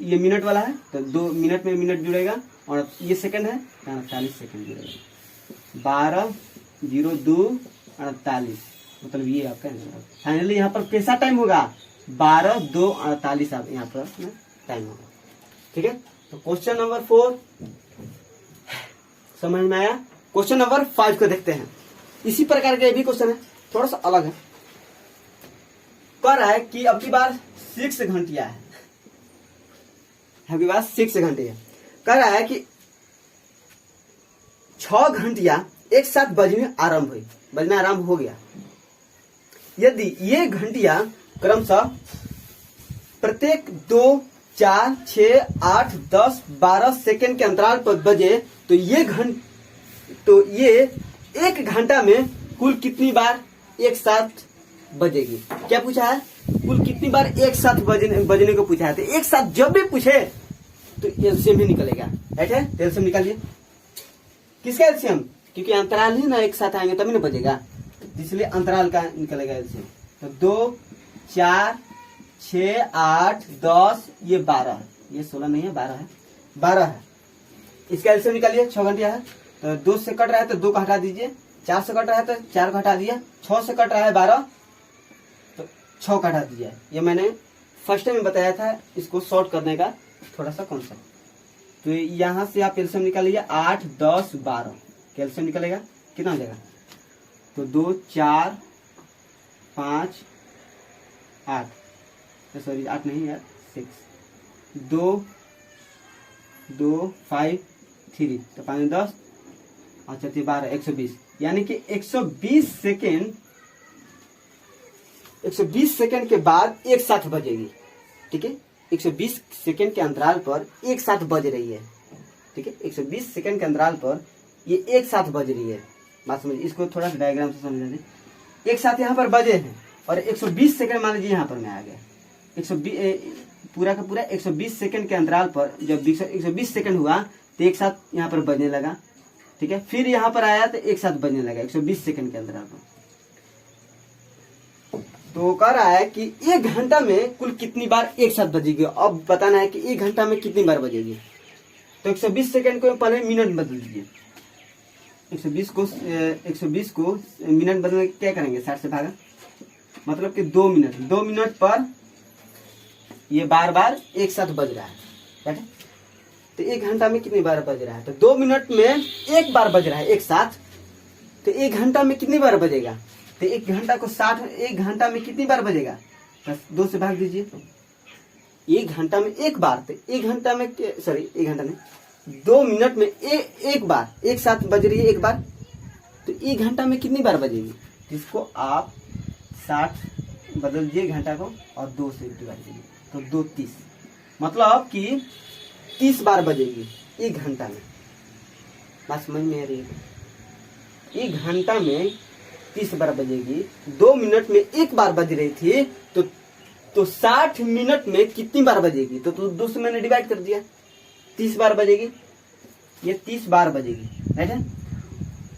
ये मिनट वाला है तो 2 मिनट में मिनट जुड़ेगा, और ये सेकंड है तो 48 सेकंड जुड़ेगा। 12 0 2 48, मतलब ये आपका फाइनली यहाँ पर कैसा टाइम होगा, 12 2 48 आप यहाँ पर टाइम होगा, ठीक है। तो क्वेश्चन नंबर 4 समझ में आया। क्वेश्चन नंबर 5 को देखते हैं। इसी प्रकार का ये भी क्वेश्चन है, थोड़ा सा अलग है। कह रहा है कि अब की बार 6 घंटिया है, अगली बार 6 घंटे है। कह रहा है कि 6 घंटिया एक साथ बजना आरंभ हो गया। यदि ये घंटिया क्रमशः प्रत्येक 2, 4, 6, 8, 10, 12 सेकेंड के अंतराल पर बजे, तो ये 1 घंटा में कुल कितनी बार एक साथ बजेगी। क्या पूछा है, कुल कितनी बार एक साथ बजने को पूछा है। तो एक साथ जब भी पूछे तो एलसीएम ही निकलेगा, राइट है। एलसीएम निकालिए, किसका एलसीएम, क्योंकि अंतराल ही ना एक साथ आएंगे तभी ना बजेगा, इसलिए अंतराल का निकलेगा एलसीएम। तो 2, 4, 6, 8, 10, ये 12, ये 16 नहीं है, 12 है, 12 है। इसका एलसीएम निकालिए। 6 घंटिया है, तो 2 से कट रहा है तो 2 को हटा दीजिए, 4 से कट रहा है तो 4 को हटा दिया, 6 से कट रहा है 12, तो 6 का हटा दीजिए। ये मैंने फर्स्ट टाइम बताया था, इसको शॉर्ट करने का थोड़ा सा कॉन्सेप्ट। तो यहाँ से आप एलसीएम निकालिए, 8, 10, 12 कैल्शियम निकलेगा, कितना हो जाएगा, तो 2, 4, 5, 8, सॉरी 8 नहीं यार 6, 2, 5, 3, तो 5 10, अच्छा 12, 120, यानी कि 120 सेकेंड के बाद एक साथ बजेगी, ठीक है। 120 सेकेंड के अंतराल पर एक साथ बज रही है, ठीक है। 120 सेकेंड के अंतराल पर ये एक साथ बज रही है, बात समझिए। इसको थोड़ा सा डायग्राम से समझ लें। एक साथ यहाँ पर बजे हैं और 120 सेकेंड मान लीजिए यहाँ पर मैं आ गया, 120 पूरा का पूरा 120 सेकेंड के अंतराल पर जब 120 सेकेंड हुआ तो एक साथ यहाँ पर बजने लगा, ठीक है। फिर यहाँ पर आया तो एक साथ बजने लगा 120 सेकेंड के अंतराल पर। तो कह रहा है कि 1 घंटा में कुल कितनी बार एक साथ बजेगी। अब बताना है कि 1 घंटा में कितनी बार बजेगी। तो 120 सेकेंड को पहले मिनट में बदल दीजिए। 120 को मिनट बदलने क्या करेंगे, 60 से भागा, मतलब कि 2 मिनट पर ये बार बार एक साथ बज रहा है, ठीक है। तो 1 घंटा में कितनी बार बज रहा है? तो 2 मिनट में 1 बार बज रहा है एक साथ, तो 1 घंटा में कितनी बार बजेगा? तो 1 घंटा को 1 घंटा में कितनी बार बजेगा? 2 से भाग दीजिए। 1 घंटा में 1 बार, तो 1 घंटा में 1 घंटा में 2 मिनट में एक बार एक साथ बज रही है 1 बार, तो 1 घंटा में कितनी बार बजेगी? जिसको आप 60 बदल दिए घंटा को और 2 से डिवाइड कीजिए, तो 2 30, मतलब कि 30 बार बजेगी 1 घंटा में। बात समझ में आ रही है? 1 घंटा में 30 बार बजेगी, 2 मिनट में 1 बार बज रही थी, तो 60 मिनट में कितनी बार बजेगी? तो 2 से मैंने डिवाइड कर दिया, 30 बार बजेगी, ये 30 बार बजेगी, राइट है।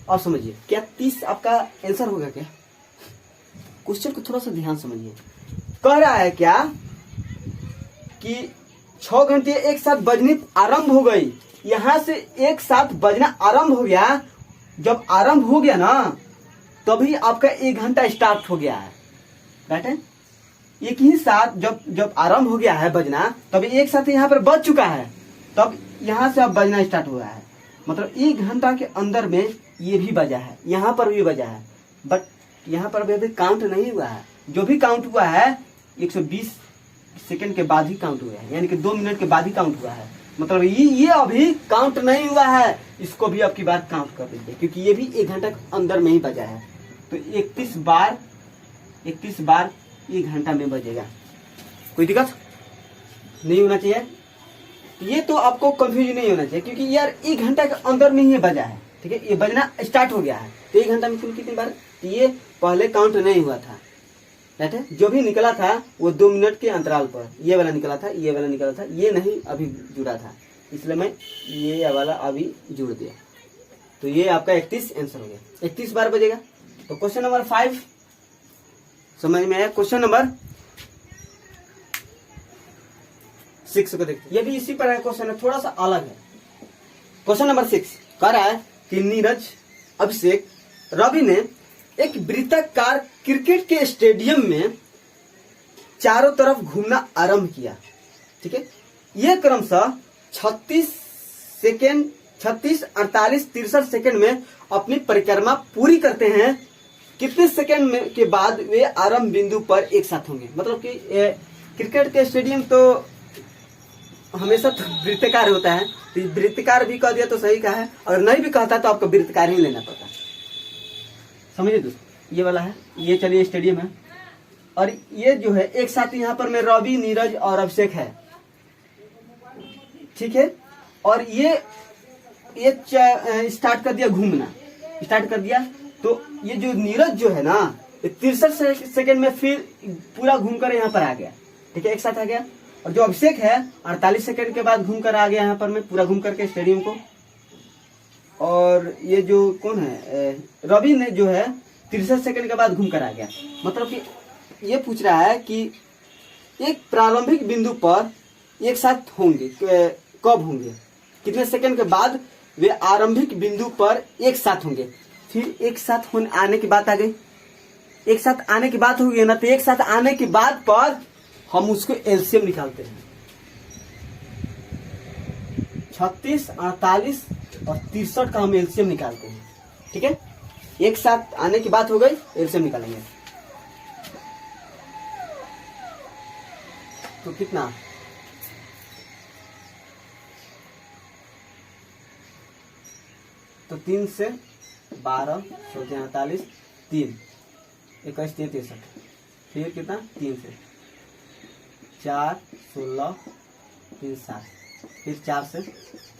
और समझिए, क्या 30 आपका आंसर होगा क्या? क्वेश्चन को थोड़ा सा ध्यान समझिए। कह रहा है क्या कि 6 घंटे एक साथ बजनी आरंभ हो गई, यहां से एक साथ बजना आरंभ हो गया। जब आरंभ हो गया ना, तभी आपका 1 घंटा स्टार्ट हो गया है, राइट है। एक ही साथ जब आरंभ हो गया है बजना, तभी एक साथ यहाँ पर बज चुका है, तब यहाँ से अब बजना स्टार्ट हुआ है। मतलब 1 घंटा के अंदर में ये भी बजा है, यहाँ पर भी बजा है, बट यहाँ पर अभी काउंट नहीं हुआ है। जो भी काउंट हुआ है 120 सेकंड के बाद ही काउंट हुआ है, यानी कि 2 मिनट के बाद ही काउंट हुआ है। मतलब ये अभी काउंट नहीं हुआ है, इसको भी अब की बार काउंट कर दीजिए, क्योंकि ये भी 1 घंटा के अंदर में ही बजा है। तो 31 बार 1 घंटा में बजेगा। कोई दिक्कत नहीं होना चाहिए। ये तो आपको कंफ्यूज नहीं होना चाहिए, क्योंकि यार 1 घंटा के अंदर में ही बजा है, ठीक है। ये बजना स्टार्ट हो गया है, तो 1 घंटा में कुल कितनी बार? ये पहले काउंट नहीं हुआ था, राइट है। जो भी निकला था वो 2 मिनट के अंतराल पर, ये वाला निकला था, ये वाला निकला था, ये नहीं अभी जुड़ा था, इसलिए मैं ये वाला अभी जुड़ दिया। तो ये आपका 31 आंसर हो गया। 31 बार बजेगा। तो क्वेश्चन नंबर 5 समझ में आया। क्वेश्चन नंबर 6 को देखते, ये भी इसी पर है क्वेश्चन, है थोड़ा सा अलग है। क्वेश्चन नंबर 6 कह रहा है कि नीरज, अभिषेक, रवि ने एक वृत्ताकार क्रिकेट के स्टेडियम में चारों तरफ घूमना आरंभ किया, ठीक है। ये क्रमशः 36 सेकेंड, 36, 48, 63 सेकेंड में अपनी परिक्रमा पूरी करते हैं। कितने सेकेंड में के बाद वे आरंभ बिंदु पर एक साथ होंगे? मतलब कि क्रिकेट के स्टेडियम तो हमेशा तो वृत्ताकार होता है, तो वृत्ताकार भी कह दिया तो सही कहा है, अगर नहीं भी कहता तो आपको वृत्ताकार ही लेना पड़ता। समझिए दोस्तों, ये वाला है, ये चलिए स्टेडियम है, और ये जो है एक साथ यहाँ पर में रवि, नीरज और अभिषेक है, ठीक है। और ये स्टार्ट कर दिया घूमना, स्टार्ट कर दिया। तो ये जो नीरज जो है ना, 63 सेकेंड में फिर पूरा घूमकर यहाँ पर आ गया, ठीक है, एक साथ आ गया। और जो अभिषेक है 48 सेकेंड के बाद घूमकर आ गया यहाँ पर में, पूरा घूम करके स्टेडियम को। और ये जो कौन है, रवि ने जो है 63 सेकेंड के बाद घूमकर आ गया। मतलब कि ये पूछ रहा है कि एक प्रारंभिक बिंदु पर एक साथ होंगे, कब होंगे, कितने सेकंड के बाद वे आरंभिक बिंदु पर एक साथ होंगे। फिर एक साथ होने आने की बात आ गई, एक साथ आने की बात हो गई ना, तो एक साथ आने के बाद पर हम उसको एलसीएम निकालते हैं। 36, 48 और 63 का हम एलसीएम निकालते हैं, ठीक है। एक साथ आने की बात हो गई, एलसीएम निकालेंगे तो कितना, तो 3 से 12, 14, 48, 3, 21, 33, फिर कितना 3 से 4, 16, 3, 7, फिर 4 से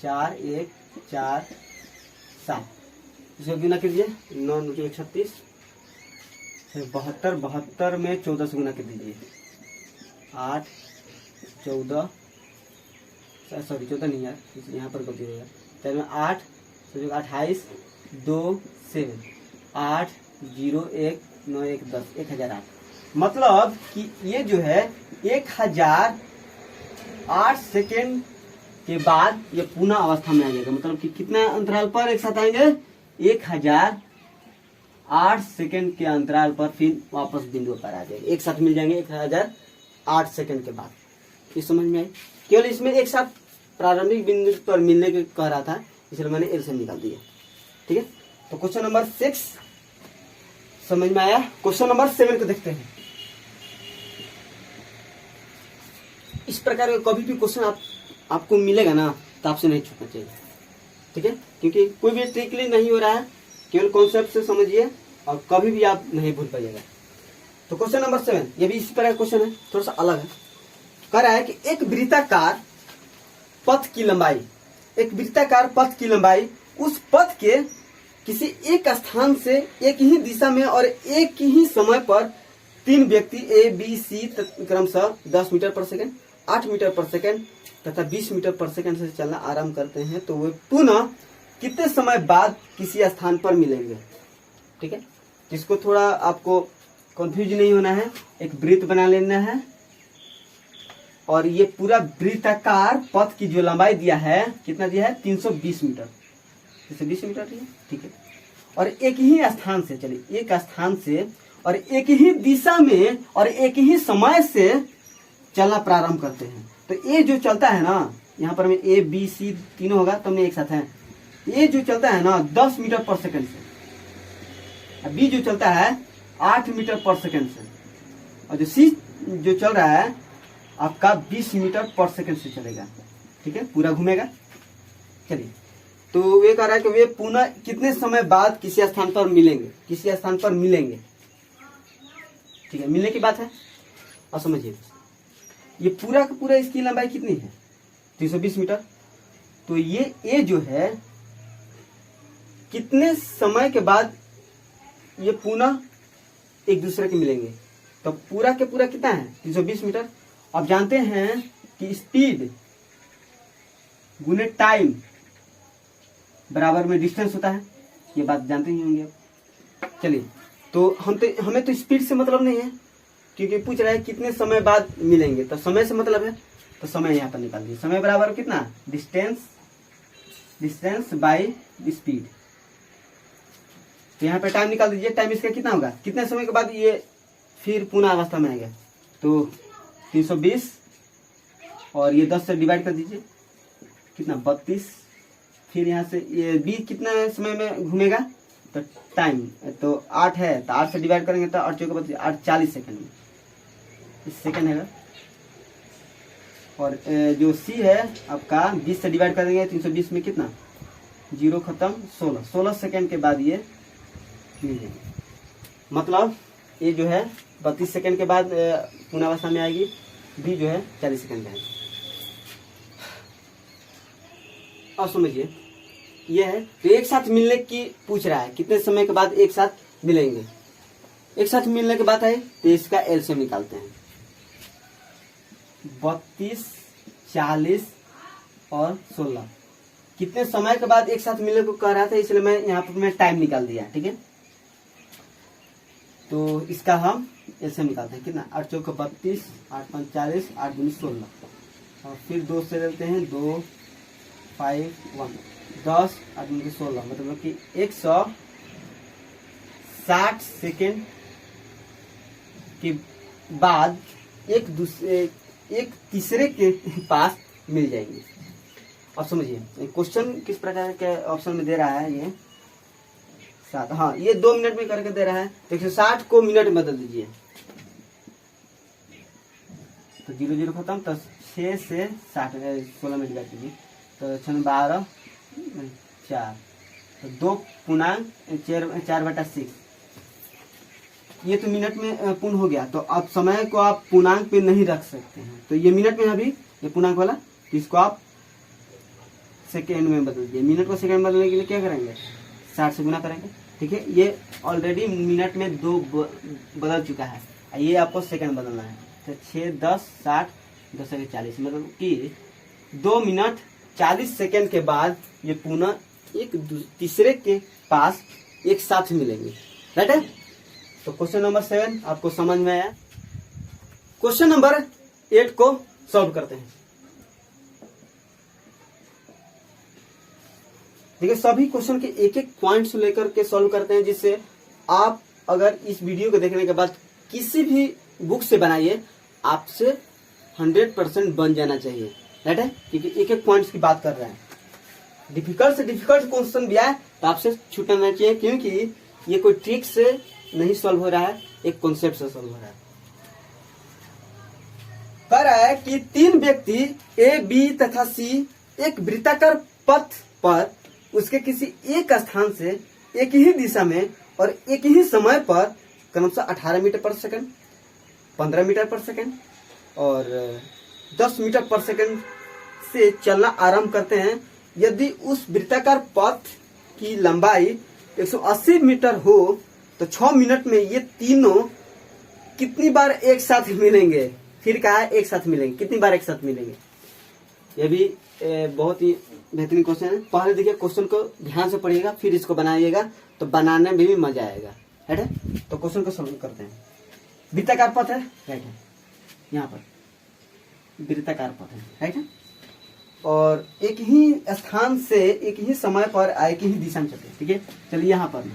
4, 1, 4, 7, इसको गुना कीजिए, 9, 9, 36, फिर 72, 72 में 14 से गुना कर दीजिए, 8, 14, सॉरी 14 नहीं यार, यहाँ पर गलती होगा, तेरह में 8, 28, 2, 7, 8, 0, 1, 9, 1, 10, 1008। मतलब कि ये जो है 1008 सेकेंड के बाद ये पुनः अवस्था में आ जाएगा। मतलब कि कितना अंतराल पर एक साथ आएंगे, 1008 सेकेंड के अंतराल पर फिर वापस बिंदु पर आ जाएंगे, एक साथ मिल जाएंगे 1008 सेकेंड के बाद। ये समझ में आई? केवल इसमें एक साथ प्रारंभिक बिंदु पर मिलने के कह रहा था, इसलिए मैंने एलसीएम निकाल दिया। ठीक है, तो क्वेश्चन नंबर 6 समझ में आया। क्वेश्चन नंबर 7 को देखते हैं। इस प्रकार का कभी भी क्वेश्चन आपको मिलेगा ना तो आपसे नहीं छूटना चाहिए। ठीक है, क्योंकि कोई भी ट्रिकली नहीं हो रहा है, केवल कॉन्सेप्ट से समझिए और कभी भी आप नहीं भूल पाइएगा। तो क्वेश्चन नंबर 7 ये भी इसी तरह का क्वेश्चन है, थोड़ा सा अलग है। कह रहा है कि एक वृत्ताकार पथ की लंबाई उस पथ के किसी एक स्थान से एक ही दिशा में और एक ही समय पर 3 व्यक्ति ए बी सी क्रमशः 10 मीटर पर सेकंड, 8 मीटर पर सेकंड तथा 20 मीटर पर सेकंड से चलना आरंभ करते हैं, तो वे पुनः कितने समय बाद किसी स्थान पर मिलेंगे। ठीक है, इसको थोड़ा आपको कंफ्यूज नहीं होना है। एक वृत्त बना लेना है और ये पूरा वृत्ताकार पथ की जो लंबाई दिया है, कितना दिया है, 320 मीटर, 320 मीटर दिया। ठीक है, और एक ही स्थान से, चलिए एक स्थान से और एक ही दिशा में और एक ही समय से चलना प्रारंभ करते हैं। तो ये जो चलता है ना, यहाँ पर में ए बी सी तीनों होगा तो हमने एक साथ है। ये जो चलता है ना 10 मीटर पर सेकंड से, बी जो चलता है 8 मीटर पर सेकंड से, और जो सी जो चल रहा है आपका 20 मीटर पर सेकंड से चलेगा। ठीक है, पूरा घूमेगा। चलिए, तो वे कह रहा है कि वे पुनः कितने समय बाद किसी स्थान पर मिलेंगे, ठीक है, मिलने की बात है। और समझिए ये पूरा का पूरा इसकी लंबाई कितनी है, 320 मीटर। तो ये ए जो है कितने समय के बाद ये पुनः एक दूसरे के मिलेंगे, तो पूरा के पूरा कितना है, 320 मीटर। आप जानते हैं कि स्पीड गुने टाइम बराबर में डिस्टेंस होता है, ये बात जानते ही होंगे आप। चलिए, तो हमें तो स्पीड से मतलब नहीं है, क्योंकि पूछ रहा है कितने समय बाद मिलेंगे, तो समय से मतलब है, तो समय यहाँ पर निकाल दिए। समय बराबर कितना, डिस्टेंस बाय स्पीड। तो यहाँ पे टाइम निकाल दीजिए, टाइम इसका कितना होगा, कितने समय के बाद ये फिर पुनः अवस्था में आएगा। तो 320 और ये 10 से डिवाइड कर दीजिए, कितना 32। फिर यहाँ से ये बी कितना समय में घूमेगा, तो टाइम तो 8 है, तो 8 से डिवाइड करेंगे तो 8 चौके 8 40 सेकंड में, इस सेकंड है। और जो सी है आपका 20 से डिवाइड कर देंगे 320 में, कितना, 0 खत्म, 16 सेकंड के बाद ये मिलेगी। मतलब ये जो है 32 सेकंड के बाद पुनःअवस्था में आएगी, बी जो है 40 सेकंड में आएगी। अब समझिए ये है, तो एक साथ मिलने की पूछ रहा है, कितने समय के बाद एक साथ मिलेंगे। एक साथ मिलने के बाद है तो इसका एलसीएम निकालते हैं। 32, 40 और 16 कितने समय के बाद एक साथ मिलने को कह रहा था, इसलिए मैं यहाँ पर मैं टाइम निकाल दिया। ठीक है, तो इसका हम एलसीएम निकालते हैं, कितना, 8 चौके 32, 8 5 40, 8 दूनी 16, और फिर 2 से लेते हैं, 2 5 1 10, 8 दूनी 16, मतलब कि 160 सेकेंड के बाद एक तीसरे के पास मिल जाएंगे। अब समझिए क्वेश्चन किस प्रकार के ऑप्शन में दे रहा है, ये 7, हाँ ये 2 मिनट में करके दे रहा है, तो 160 को मिनट में बदल दीजिए, तो 0 0 खत्म, तो 6 से 60 16 में डिवाइड कीजिए, तो 6 12 4, तो 2.4/6, ये तो मिनट में पूर्ण हो गया। तो अब समय को आप पूर्णांक पे नहीं रख सकते हैं, तो ये मिनट में अभी ये पूर्णांक वाला, तो इसको आप सेकेंड में बदल दिए। मिनट को सेकेंड में बदलने के लिए क्या करेंगे, 60 से गुना करेंगे। ठीक है, ये ऑलरेडी मिनट में 2 बदल चुका है, ये आपको सेकेंड बदलना है, तो 6 10 60 10 40, मतलब कि 2 मिनट 40 सेकेंड के बाद ये पुनः एक तीसरे के पास एक साथ मिलेंगे। राइट है, तो क्वेश्चन नंबर 7 आपको समझ में आया। क्वेश्चन नंबर 8 को सॉल्व करते हैं। देखिए सभी क्वेश्चन के एक एक पॉइंट्स लेकर के सॉल्व करते हैं, जिससे आप अगर इस वीडियो को देखने के बाद किसी भी बुक से बनाइए, आपसे 100% बन जाना चाहिए। राइट है, क्योंकि एक एक पॉइंट्स की बात कर रहे हैं। डिफिकल्ट से डिफिकल्ट क्वेश्चन भी आए तो आपसे छूटना चाहिए, क्योंकि ये कोई ट्रिक से नहीं सॉल्व हो रहा है, एक कॉन्सेप्ट से सॉल्व हो रहा है। कह रहा है कि 3 व्यक्ति ए, बी तथा सी एक वृत्ताकार पथ पर उसके किसी एक स्थान से एक ही दिशा में और एक ही समय पर क्रमशः 18 मीटर पर सेकंड, 15 मीटर पर सेकंड और 10 मीटर पर सेकंड से चलना आरंभ करते हैं। यदि उस वृत्ताकार पथ की लंबाई 180 मीटर हो तो 6 मिनट में ये तीनों कितनी बार एक साथ मिलेंगे। फिर कहा है एक साथ मिलेंगे, कितनी बार एक साथ मिलेंगे। ये भी बहुत ही बेहतरीन क्वेश्चन है। पहले देखिए क्वेश्चन को ध्यान से पढ़िएगा, फिर इसको बनाइएगा तो बनाने में भी मजा आएगा, है। तो क्वेश्चन को सॉल्व करते हैं। वृत्ताकार पथ है, राइट है, यहाँ पर वृत्ताकार पथ है, राइट है, और एक ही स्थान से एक ही समय पर एक ही दिशा में चलते हैं। ठीक है, चलिए यहाँ पर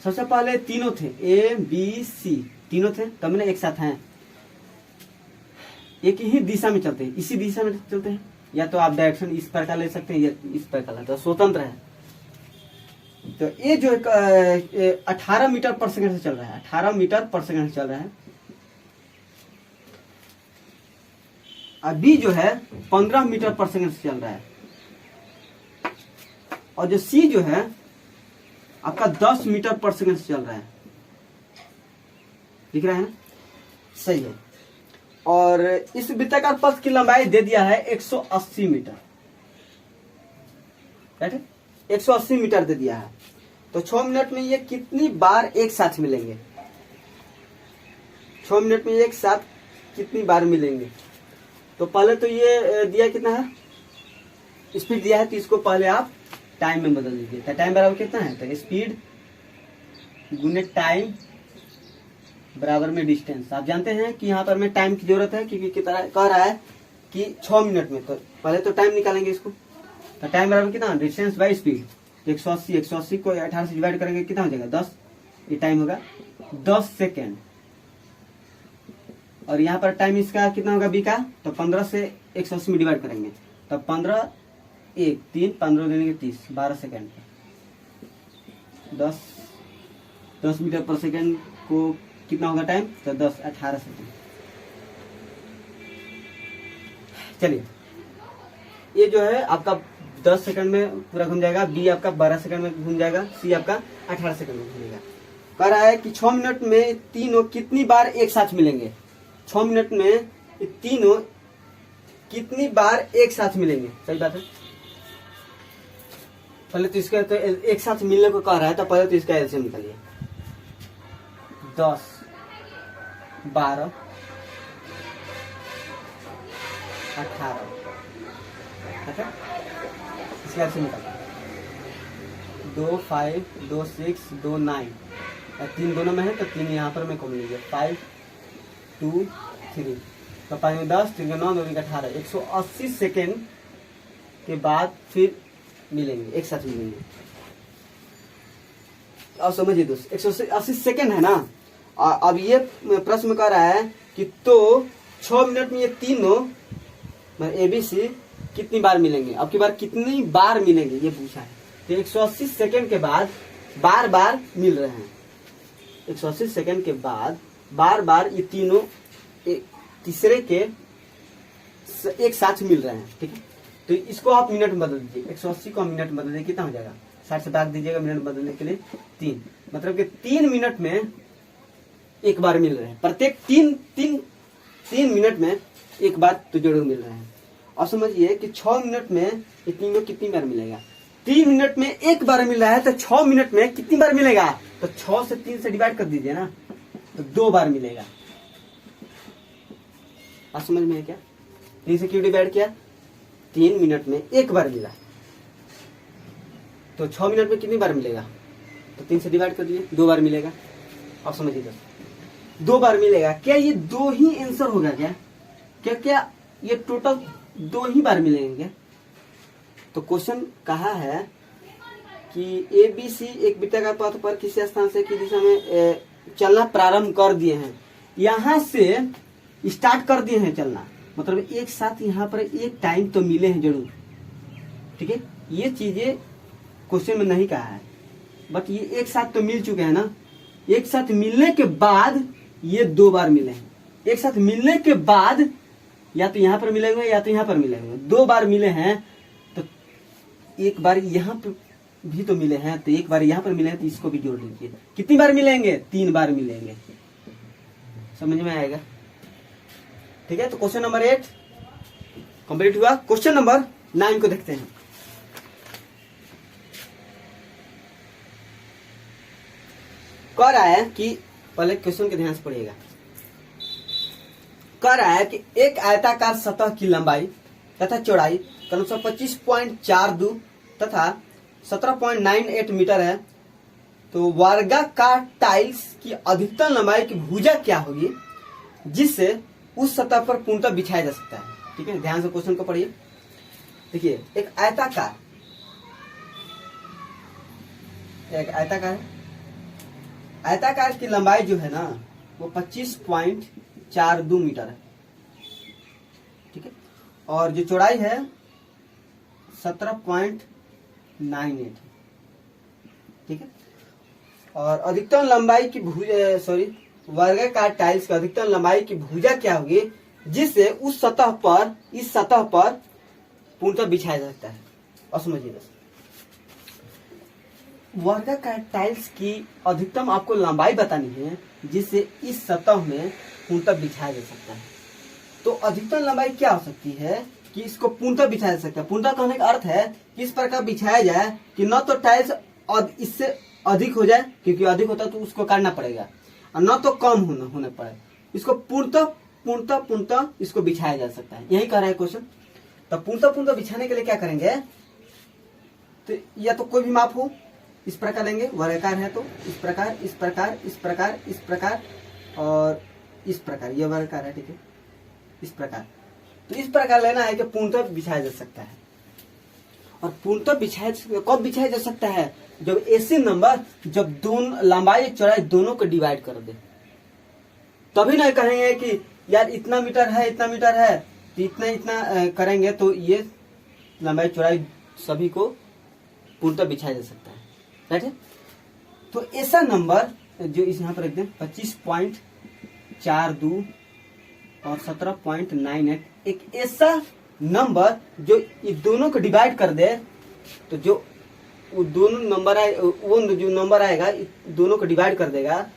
सबसे पहले तीनों थे, ए बी सी तीनों थे, तब ना एक साथ हैं, एक ही दिशा में चलते हैं, इसी दिशा में चलते हैं। या तो आप डायरेक्शन इस प्रकार ले सकते हैं या इस प्रकार ले, तो स्वतंत्र है। तो ये जो 18 मीटर पर सेकंड से चल रहा है, 18 मीटर पर सेकंड से चल रहा है। अभी जो है 15 मीटर पर सेकंड से चल रहा है, और जो सी जो है आपका 10 मीटर पर सेकंड से चल रहा है। दिख रहा है ना, सही है। और इस वृत्ताकार पथ की लंबाई दे दिया है 180 मीटर, राइट है, 180 मीटर दे दिया है। तो 6 मिनट में ये कितनी बार एक साथ मिलेंगे, 6 मिनट में एक साथ कितनी बार मिलेंगे। तो पहले तो ये दिया कितना है, स्पीड दिया है, तो इसको पहले आप टाइम में बदल दीजिए। तो टाइम बराबर कितना है, तो स्पीड गुने टाइम बराबर में डिस्टेंस। आप जानते हैं कि यहाँ पर में टाइम की जरूरत है, क्योंकि कितना कह रहा है कि 6 मिनट में, तो पहले तो टाइम निकालेंगे इसको। तो टाइम बराबर कितना, डिस्टेंस बाई स्पीड। 180 को 18 से डिवाइड करेंगे, कितना हो जाएगा 10, ये टाइम होगा 10 सेकेंड। और यहाँ पर टाइम इसका कितना होगा बी का, तो 15 से 180 में डिवाइड करेंगे, तो 15 1 3 15 देंगे 30, 12 सेकेंड। 10 मीटर पर सेकेंड को कितना होगा टाइम, तो 18 सेकेंड। चलिए, ये जो है आपका 10 सेकंड में पूरा घूम जाएगा, बी आपका 12 सेकंड में घूम जाएगा, सी आपका 18 सेकंड में घूमेगा। कह रहा है कि 6 मिनट में तीनों कितनी बार एक साथ मिलेंगे। 6 मिनट में तीनों कितनी बार एक साथ मिलेंगे, सही बात है। पहले तो इसका तो एक साथ मिलने को कह रहा है, तो पहले तो इसका एलसीएम निकालिए। 10 12 18, इसका एलसीएम निकालिए। 2 5 2 6 2 9, 3 दोनों में है तो 3 यहाँ पर मैं कम लीजिए। 5 2 3, तो 5 में 10, 3 में 9, 2 में 18, 180 सेकेंड के बाद फिर मिलेंगे, एक साथ मिलेंगे। अब समझिए दोस्त, 180 सेकेंड है ना। अब ये प्रश्न में कह रहा है कि तो 6 मिनट में ये तीनों एबीसी कितनी बार मिलेंगे, अब की बार कितनी बार मिलेंगे ये पूछा है। तो 180 सेकेंड के बाद बार बार मिल रहे हैं, 180 सेकेंड के बाद बार बार ये तीनों तीसरे के एक साथ मिल रहे हैं। ठीक है, तो इसको आप मिनट में बदल दीजिए। 180 को मिनट में बदल दीजिए, कितना हो जाएगा, 60 से भाग दीजिएगा मिनट बदलने के लिए 3, मतलब कि 3 मिनट में एक बार मिल रहे हैं। प्रत्येक 3 मिनट में एक बार तो जरूर मिल रहे हैं। और समझिए कि 6 मिनट में ये तीनों कितनी बार मिलेगा, 3 मिनट में एक बार मिल रहा है, तो 6 मिनट में कितनी बार मिलेगा, तो 6 से 3 से डिवाइड कर दीजिए ना, तो 2 बार मिलेगा। आप समझ में है क्या, 3 से क्यों डिवाइड किया, 3 मिनट में एक बार मिला, तो 6 मिनट में कितनी बार मिलेगा, तो 3 से डिवाइड कर दिए, 2 बार मिलेगा। आप समझिए 2 बार मिलेगा। क्या ये 2 ही आंसर होगा क्या, क्या क्या ये टोटल 2 ही बार मिलेंगे। तो क्वेश्चन कहा है कि ए बी सी एक वृत्ताकार पथ पर किसी स्थान से किसी दिशा में चलना प्रारंभ कर दिए हैं, यहां से स्टार्ट कर दिए हैं चलना, मतलब एक साथ यहाँ पर एक टाइम तो मिले हैं जरूर, ठीक है। ये चीजें क्वेश्चन में नहीं कहा है, बट ये एक साथ तो मिल चुके हैं ना। एक साथ मिलने के बाद ये 2 बार मिले हैं। एक साथ मिलने के बाद या तो यहाँ पर मिलेंगे या तो यहाँ पर मिलेंगे, 2 बार मिले हैं तो एक बार यहाँ पर भी तो मिले हैं, तो एक बार यहाँ पर मिले हैं तो इसको भी जोड़ लीजिए। कितनी बार मिलेंगे? 3 बार मिलेंगे। समझ में आएगा? ठीक है, तो क्वेश्चन नंबर 8 कंप्लीट हुआ। क्वेश्चन नंबर 9 को देखते हैं। कह रहा है कि पहले क्वेश्चन के ध्यान से पढ़िएगा। कह रहा है कि एक आयताकार सतह की लंबाई तथा चौड़ाई क्रमशः 25.42 तथा 17.98 मीटर है, तो वर्गाकार टाइल्स की अधिकतम लंबाई की भुजा क्या होगी जिससे उस सतह पर पूर्णतः बिछाया जा सकता है। ठीक है, ध्यान से क्वेश्चन को पढ़िए। देखिए, एक आयताकार है। आयताकार की लंबाई जो है ना वो 25.42 मीटर है, ठीक है, और जो चौड़ाई है 17.98, ठीक है। और अधिकतम लंबाई की वर्गाकार टाइल्स की अधिकतम लंबाई की भुजा क्या होगी जिससे उस सतह पर, इस सतह पर पूर्णतः बिछाया जा सकता है। और समझिए, वर्गाकार टाइल्स की अधिकतम आपको लंबाई बतानी है जिससे इस सतह में पूर्णतः बिछाया जा सकता है। तो अधिकतम लंबाई क्या हो सकती है कि इसको पूर्णतः बिछाया जा सकता है। पूर्णतः कहने का अर्थ है कि इस प्रकार बिछाया जाए कि न तो टाइल्स इससे अधिक हो जाए, क्योंकि अधिक होता है तो उसको काटना पड़ेगा, और न तो कम होने पड़े। इसको पूर्णतः इसको बिछाया जा सकता है, यही कह रहा है क्वेश्चन। तो पूर्णतः बिछाने के लिए क्या करेंगे, तो या तो कोई भी माप हो, इस प्रकार लेंगे, वर्गाकार है तो इस प्रकार, इस प्रकार, इस प्रकार, इस प्रकार और इस प्रकार, ये वर्गाकार है, ठीक है, इस प्रकार। तो इस प्रकार लेना है कि पूर्णतः बिछाया जा सकता है। और पूर्णतः कब बिछाया जा सकता है? जब ऐसे नंबर, जब दोनों लंबाई चौड़ाई दोनों को डिवाइड कर दे, तभी नहीं कहेंगे कि यार इतना मीटर है, इतना मीटर है, तो इतना करेंगे तो ये लंबाई चौड़ाई सभी को पूर्णतः बिछाया जा सकता है, राइट है। तो ऐसा नंबर जो इस यहाँ पर रख दें 25.42 और 17.98, एक ऐसा नंबर जो ये दोनों को डिवाइड कर दे, तो जो वो दोनों नंबर आए, वो जो नंबर आएगा दोनों को डिवाइड कर देगा,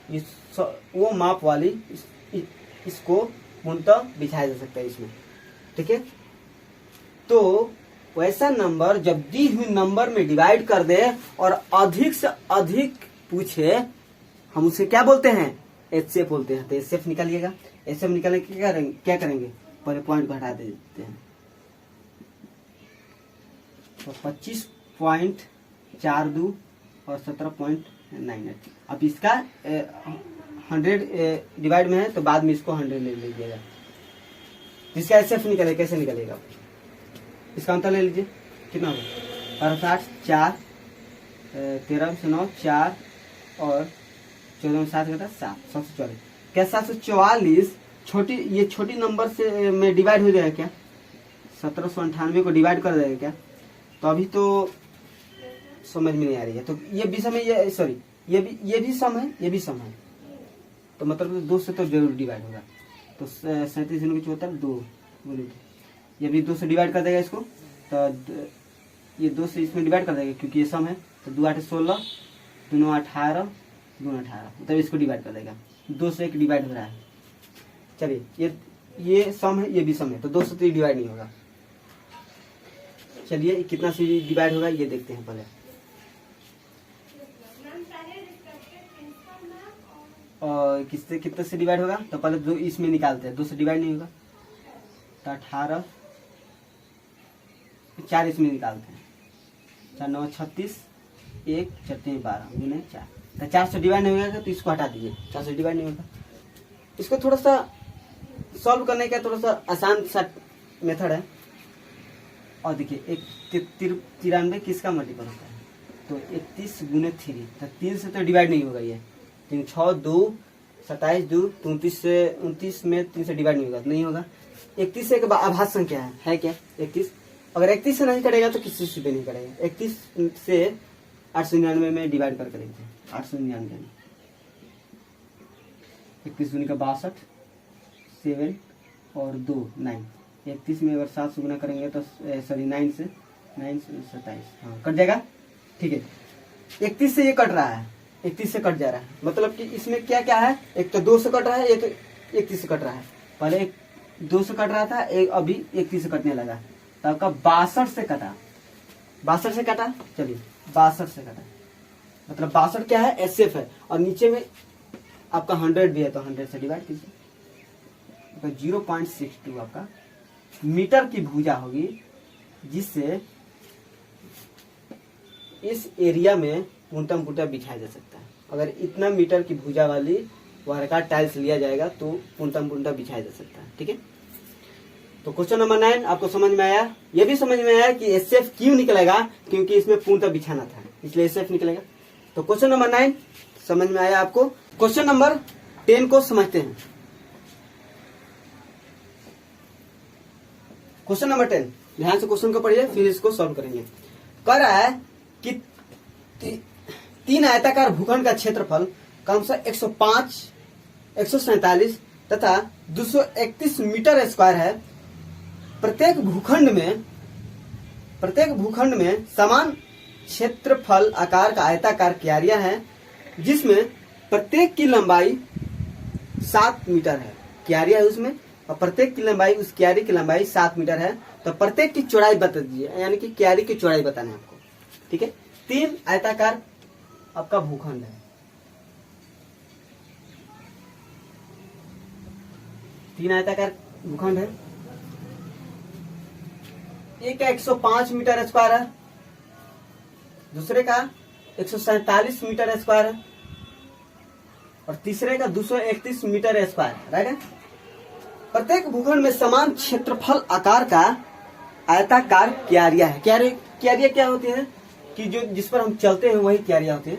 वो माप वाली इसको पूर्णतः बिछाया जा सकता है इसमें, ठीक है। तो वैसा नंबर जब दी हुई नंबर में डिवाइड कर दे और अधिक से अधिक पूछे, हम उसे क्या बोलते हैं? एचसीएफ बोलते हैं। तो एचसीएफ निकालिएगा। एचसीएफ निकालने के क्या करेंगे? पहले पॉइंट को हटा देते हैं। तो 25.42 और 17.98। अब इसका 100 डिवाइड में है तो बाद में इसको 100 ले लीजिएगा। इसका एचसीएफ निकालेगा, कैसे निकालेगा? इसका अंतर ले लीजिए, कितना होगा? 68, 4, 13 से 9, 4 और 14 में 7 घटा 7, 744। क्या 744 ये छोटी नंबर से में डिवाइड हो जाएगा क्या? 1798 को डिवाइड कर देगा क्या? तो अभी तो समझ में नहीं आ रही है। तो ये भी सम है, ये भी सम है, ये भी सम है, तो मतलब 2 से तो जरूर डिवाइड होगा। तो 37 की 74 2 बोलिए, ये भी 2 से डिवाइड कर देगा इसको, तो ये 2 से इसमें डिवाइड कर देगा क्योंकि ये सम है। तो 2 8 16, 2 9 18, 2 9 18, मतलब इसको डिवाइड कर देगा। 2 से 1 डिवाइड हो रहा है। चलिए, ये सम है, ये भी सम है, तो 2 से तो डिवाइड नहीं होगा। चलिए, कितना से डिवाइड होगा ये देखते हैं पहले। और कितने से डिवाइड होगा? तो पहले 2 इसमें निकालते हैं, 2 से डिवाइड नहीं होगा तो 18, 4 इसमें निकालते हैं, 4 9 36, 1 4 3 12 गुने 4, तो 4 से डिवाइड नहीं होगा तो इसको हटा दीजिए, 4 से डिवाइड नहीं होगा। इसको थोड़ा सा सॉल्व करने का थोड़ा सा आसान सा मेथड है। और देखिए, 93 किसका मल्टीपल होता है? तो 31 गुने 3, तो 3 से तो डिवाइड नहीं होगा। ये 3 6 2 27 2 29 से 29 में 3 से डिवाइड नहीं होगा, 31 एक आभाज्य संख्या है क्या 31? अगर 31 से नहीं कटेगा तो किसी से भी नहीं कटेगा। 31 से 899 में डिवाइड कर करेंगे 899 में 31 दूनी का 62 7 और 2 9। 31 में अगर 7 से गुना करेंगे तो सॉरी 9 से 27 हाँ कट जाएगा। ठीक है 31 से ये कट रहा है 31 से कट जा रहा है मतलब कि इसमें क्या क्या है एक तो 2 से कट रहा है एक 31 से कट रहा है। पहले एक 2 से कट रहा था एक अभी 31 से कटने लगा तो आपका 62 से कटा 62 से कटा चलिए 62 से कटा मतलब 62 क्या है एसएफ है और नीचे में आपका 100 भी है तो 100 से डिवाइड कीजिए तो 0.62 आपका मीटर की भुजा होगी जिससे इस एरिया में पूर्णतम पूर्णतः बिछाया जा सकता है। अगर इतना मीटर की भुजा वाली वर्गाकार टाइल्स लिया जाएगा तो पूर्णतम पूर्णतः बिछाया जा सकता है। ठीक है तो क्वेश्चन नंबर 9 आपको समझ में आया। यह भी समझ में आया कि एसएफ क्यों निकलेगा क्योंकि इसमें पूर्णतः बिछाना था इसलिए एसएफ निकलेगा। तो क्वेश्चन नंबर 9 समझ में आया आपको। क्वेश्चन नंबर 10 को समझते हैं। क्वेश्चन नंबर 10 ध्यान से क्वेश्चन को पढ़िए फिर इसको सॉल्व करेंगे। कह रहा है कि 3 आयताकार भूखंड का क्षेत्रफल क्रमशः 105 147 तथा 231 मीटर स्क्वायर है। प्रत्येक भूखंड में समान क्षेत्रफल आकार का आयताकार क्यारियां हैं जिसमें प्रत्येक की लंबाई 7 मीटर है। क्यारियां है उसमें और प्रत्येक की लंबाई उस क्यारी की लंबाई 7 मीटर है। तो प्रत्येक की चौड़ाई बता दीजिए यानी कि क्यारी की चौड़ाई बताना है आपको। ठीक है 3 आयताकार आपका भूखंड है 3 आयताकार भूखंड है। एक का 105 मीटर स्क्वायर है दूसरे का 147 मीटर स्क्वायर है और तीसरे का 231 मीटर स्क्वायर राइट है। प्रत्येक भूखंड में समान क्षेत्रफल आकार का आयताकार क्यारियां है। क्यारियां क्या होती है कि जो जिस पर हम चलते हैं वही क्यारियां होती है।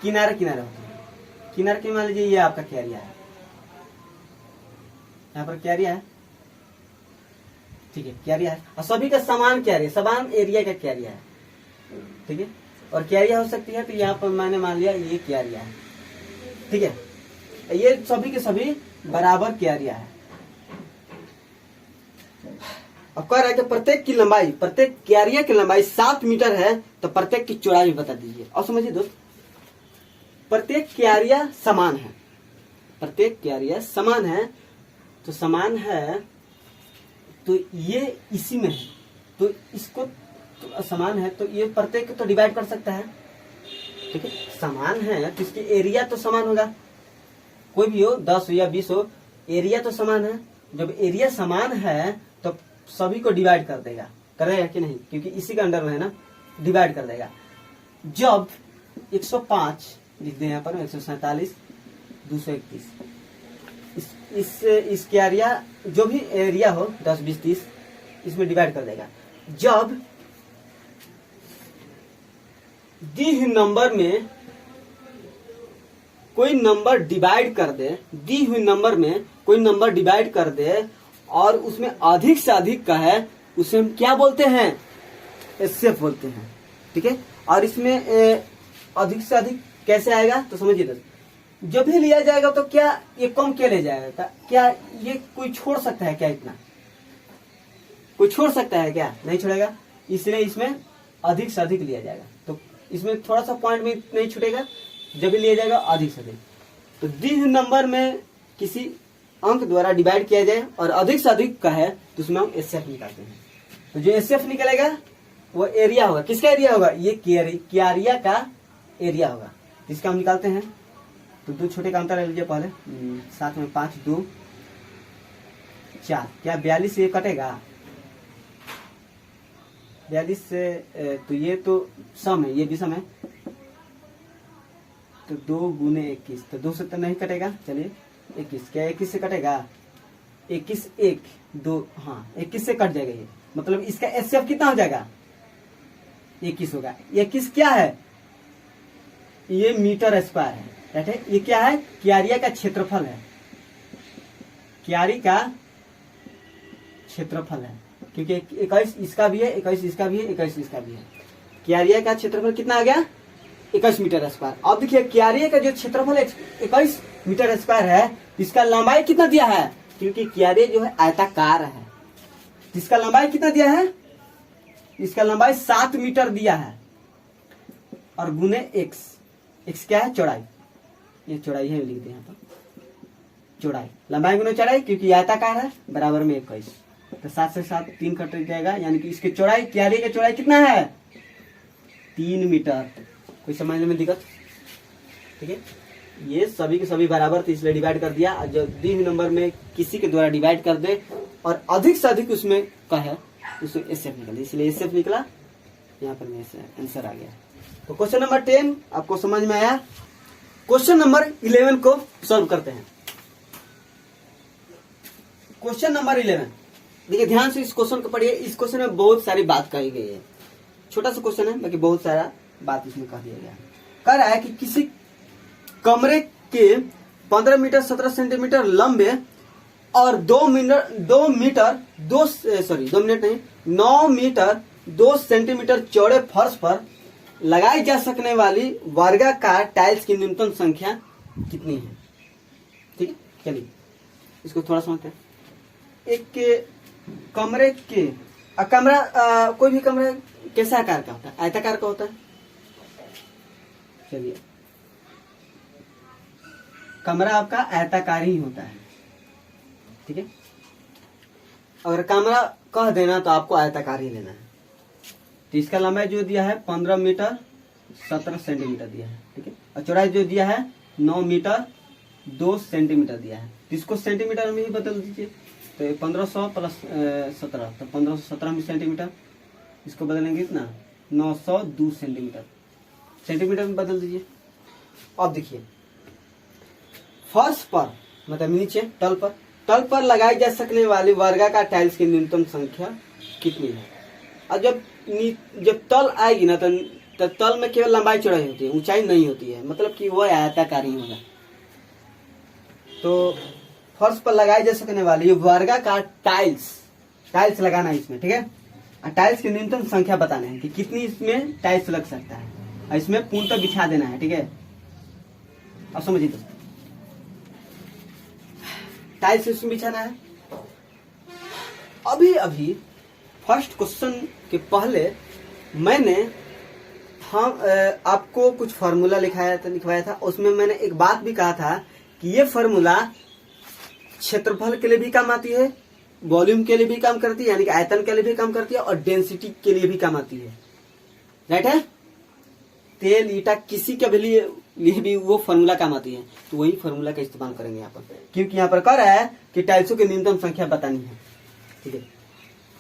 किनारे किनारे होती है किनारे के मान लीजिए ये आपका क्यारिया है यहाँ पर क्यारिया है। ठीक है क्यारिया है और सभी का समान क्यारिया समान एरिया का क्यारिया है। ठीक है और क्यारिया हो सकती है तो यहाँ पर मैंने मान लिया ये क्यारिया है। ठीक है ये सभी के सभी बराबर क्यारिया है। अब कह रहा है कि प्रत्येक क्यारिया की लंबाई 7 मीटर है तो प्रत्येक की चौड़ाई बता दीजिए। और समझिए दोस्त प्रत्येक क्यारिया समान है तो समान है तो ये इसी में है तो इसको तो समान है तो ये प्रत्येक को तो डिवाइड कर सकता है। ठीक है समान है तो इसकी एरिया तो समान होगा कोई भी हो 10 हो या 20 हो एरिया तो समान है। जब एरिया समान है तो सभी को डिवाइड कर देगा करेगा कि नहीं क्योंकि इसी के अंडर में है ना डिवाइड कर देगा। जब 105 लिख दें यहाँ पर 147 231 इस एरिया जो भी एरिया हो 10 20 30 इसमें डिवाइड कर देगा। जब दी हुई नंबर में कोई नंबर डिवाइड कर दे और उसमें अधिक से अधिक का है उसे हम क्या बोलते हैं एसएफ बोलते हैं। ठीक है और इसमें अधिक से अधिक कैसे आएगा तो समझिए दोस्त जब भी लिया जाएगा तो क्या ये कम क्या ले जाएगा क्या ये कोई छोड़ सकता है क्या इतना कोई छोड़ सकता है क्या नहीं छोड़ेगा इसलिए इसमें अधिक से अधिक लिया जाएगा। तो इसमें थोड़ा सा पॉइंट में नहीं छूटेगा जब भी लिया जाएगा अधिक से अधिक। तो दी हुई नंबर में किसी अंक द्वारा डिवाइड किया जाए और अधिक से अधिक का है तो उसमें हम एसएफ निकालते हैं। तो जो एसएफ निकलेगा वो एरिया होगा किसका एरिया होगा ये क्यारिया का एरिया होगा इसका हम निकालते हैं। तो 2 छोटे का अंतर ले लीजिए पहले 7 में 5 2 4 क्या 42 से कटेगा 42 से तो ये तो सम है ये भी सम है तो 2 गुने 21 तो 2 से तो नहीं कटेगा चलिए 21 क्या 21 से कटेगा 21 1 2 हाँ 21 से कट जाएगा ये मतलब इसका एसएफ कितना हो जाएगा 21 होगा। 21 क्या है ये मीटर स्क्वायर है राइट है। ये क्या है क्यारिया का क्षेत्रफल है क्यारी का क्षेत्रफल है, क्योंकि 21 इसका भी है, 21 इसका भी है, 21 इसका भी है। क्यारिया का क्षेत्रफल कितना आ गया? 21 मीटर स्क्वायर। अब देखिए क्यारिया का जो क्षेत्रफल 21 मीटर स्क्वायर है, इसका लंबाई कितना दिया है? क्योंकि क्यारिया जो है आयताकार है, इसका लंबाई कितना दिया है? इसका लंबाई 7 मीटर दिया है, और गुने x क्या है? चौड़ाई। ये चौड़ाई है, लिख दे यहाँ पर चौड़ाई, लंबाई गुने चौड़ाई, क्योंकि आयताकार है, बराबर में 21। तो 7 से 7 3 कट जाएगा, यानी कि इसकी चौड़ाई, क्यारिया की चौड़ाई कितना है? 3 मीटर। कोई समझने में दिक्कत? ठीक है, ये सभी के सभी बराबर, तो इसलिए डिवाइड कर दिया। जब दी हुई नंबर में किसी के द्वारा डिवाइड कर दे और अधिक से अधिक उसमें कहे, उसमें एसएफ निकल, इसलिए एसएफ निकला, यहाँ पर आंसर आ गया। तो क्वेश्चन नंबर 10 आपको समझ में आया। क्वेश्चन नंबर 11 को सॉल्व करते हैं। क्वेश्चन नंबर 11, देखिए ध्यान से इस क्वेश्चन को पढ़िए। इस क्वेश्चन में बहुत सारी बात कही गई है, छोटा सा क्वेश्चन है, बाकी बहुत सारा बात इसमें कह दिया गया है। कह रहा है कि किसी कमरे के 15 मीटर 17 सेंटीमीटर लंबे और 9 मीटर 2 सेंटीमीटर चौड़े फर्श पर लगाई जा सकने वाली वर्गाकार टाइल्स की न्यूनतम संख्या कितनी है? ठीक है, चलिए इसको थोड़ा समझते हैं। एक कमरे के कोई भी कमरा कैसा आकार का होता है? आयताकार का होता है। चलिए, कमरा आपका आयताकार ही होता है, ठीक है। अगर कमरा कह देना तो आपको आयताकार ही लेना है। तो इसका लंबाई जो दिया है 15 मीटर 17 सेंटीमीटर दिया है, ठीक है, और चौड़ाई जो दिया है 9 मीटर 2 सेंटीमीटर दिया है। तो इसको सेंटीमीटर में ही बदल दीजिए, तो 1500 प्लस 17, तो 1517 सेंटीमीटर। इसको बदलेंगे कितना? 902 सेंटीमीटर, सेंटीमीटर में बदल दीजिए। अब देखिए, फर्श पर मतलब नीचे तल पर लगाई जा सकने वाली वर्गाकार टाइल्स की न्यूनतम संख्या कितनी है? और जब तल आएगी ना, तो तल में केवल लंबाई चौड़ाई होती है, ऊंचाई नहीं होती है, मतलब कि वह आयताकार ही होगा। तो फर्श पर लगाई जा सकने वाली वर्गाकार टाइल्स लगाना है इसमें, ठीक है। और टाइल्स की न्यूनतम संख्या बताना है कि कितनी इसमें टाइल्स लग सकता है, और इसमें पूर्णतः बिछा देना है, ठीक है। अब समझिए, तो टाइल्स इसमें बिछाना है। अभी फर्स्ट क्वेश्चन के पहले मैंने आपको कुछ फार्मूला लिखवाया था। उसमें मैंने एक बात भी कहा था कि ये फार्मूला क्षेत्रफल के लिए भी काम आती है, वॉल्यूम के लिए भी काम करती है, यानी कि आयतन के लिए भी काम करती है, और डेंसिटी के लिए भी काम आती है, राइट है। तेल ईटा किसी के भी लिए भी वो फार्मूला काम आती है। तो वही फार्मूला का इस्तेमाल करेंगे यहाँ पर, क्योंकि यहाँ पर कह रहा है कि टाइल्सों की न्यूनतम संख्या बतानी है, ठीक है।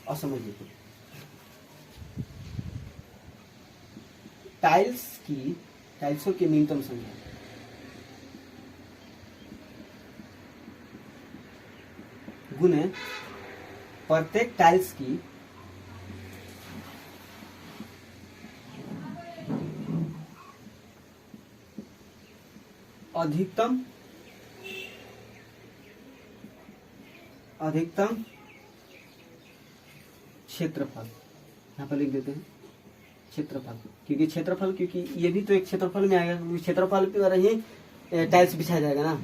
और समझिए, टाइल्सों की न्यूनतम संख्या गुने प्रत्येक टाइल्स की अधिकतम क्षेत्रफल, यहाँ पर लिख देते हैं क्षेत्रफल, क्योंकि ये भी तो एक क्षेत्रफल में आएगा, क्योंकि क्षेत्रफल पे ही टाइल्स बिछाया जाएगा ना,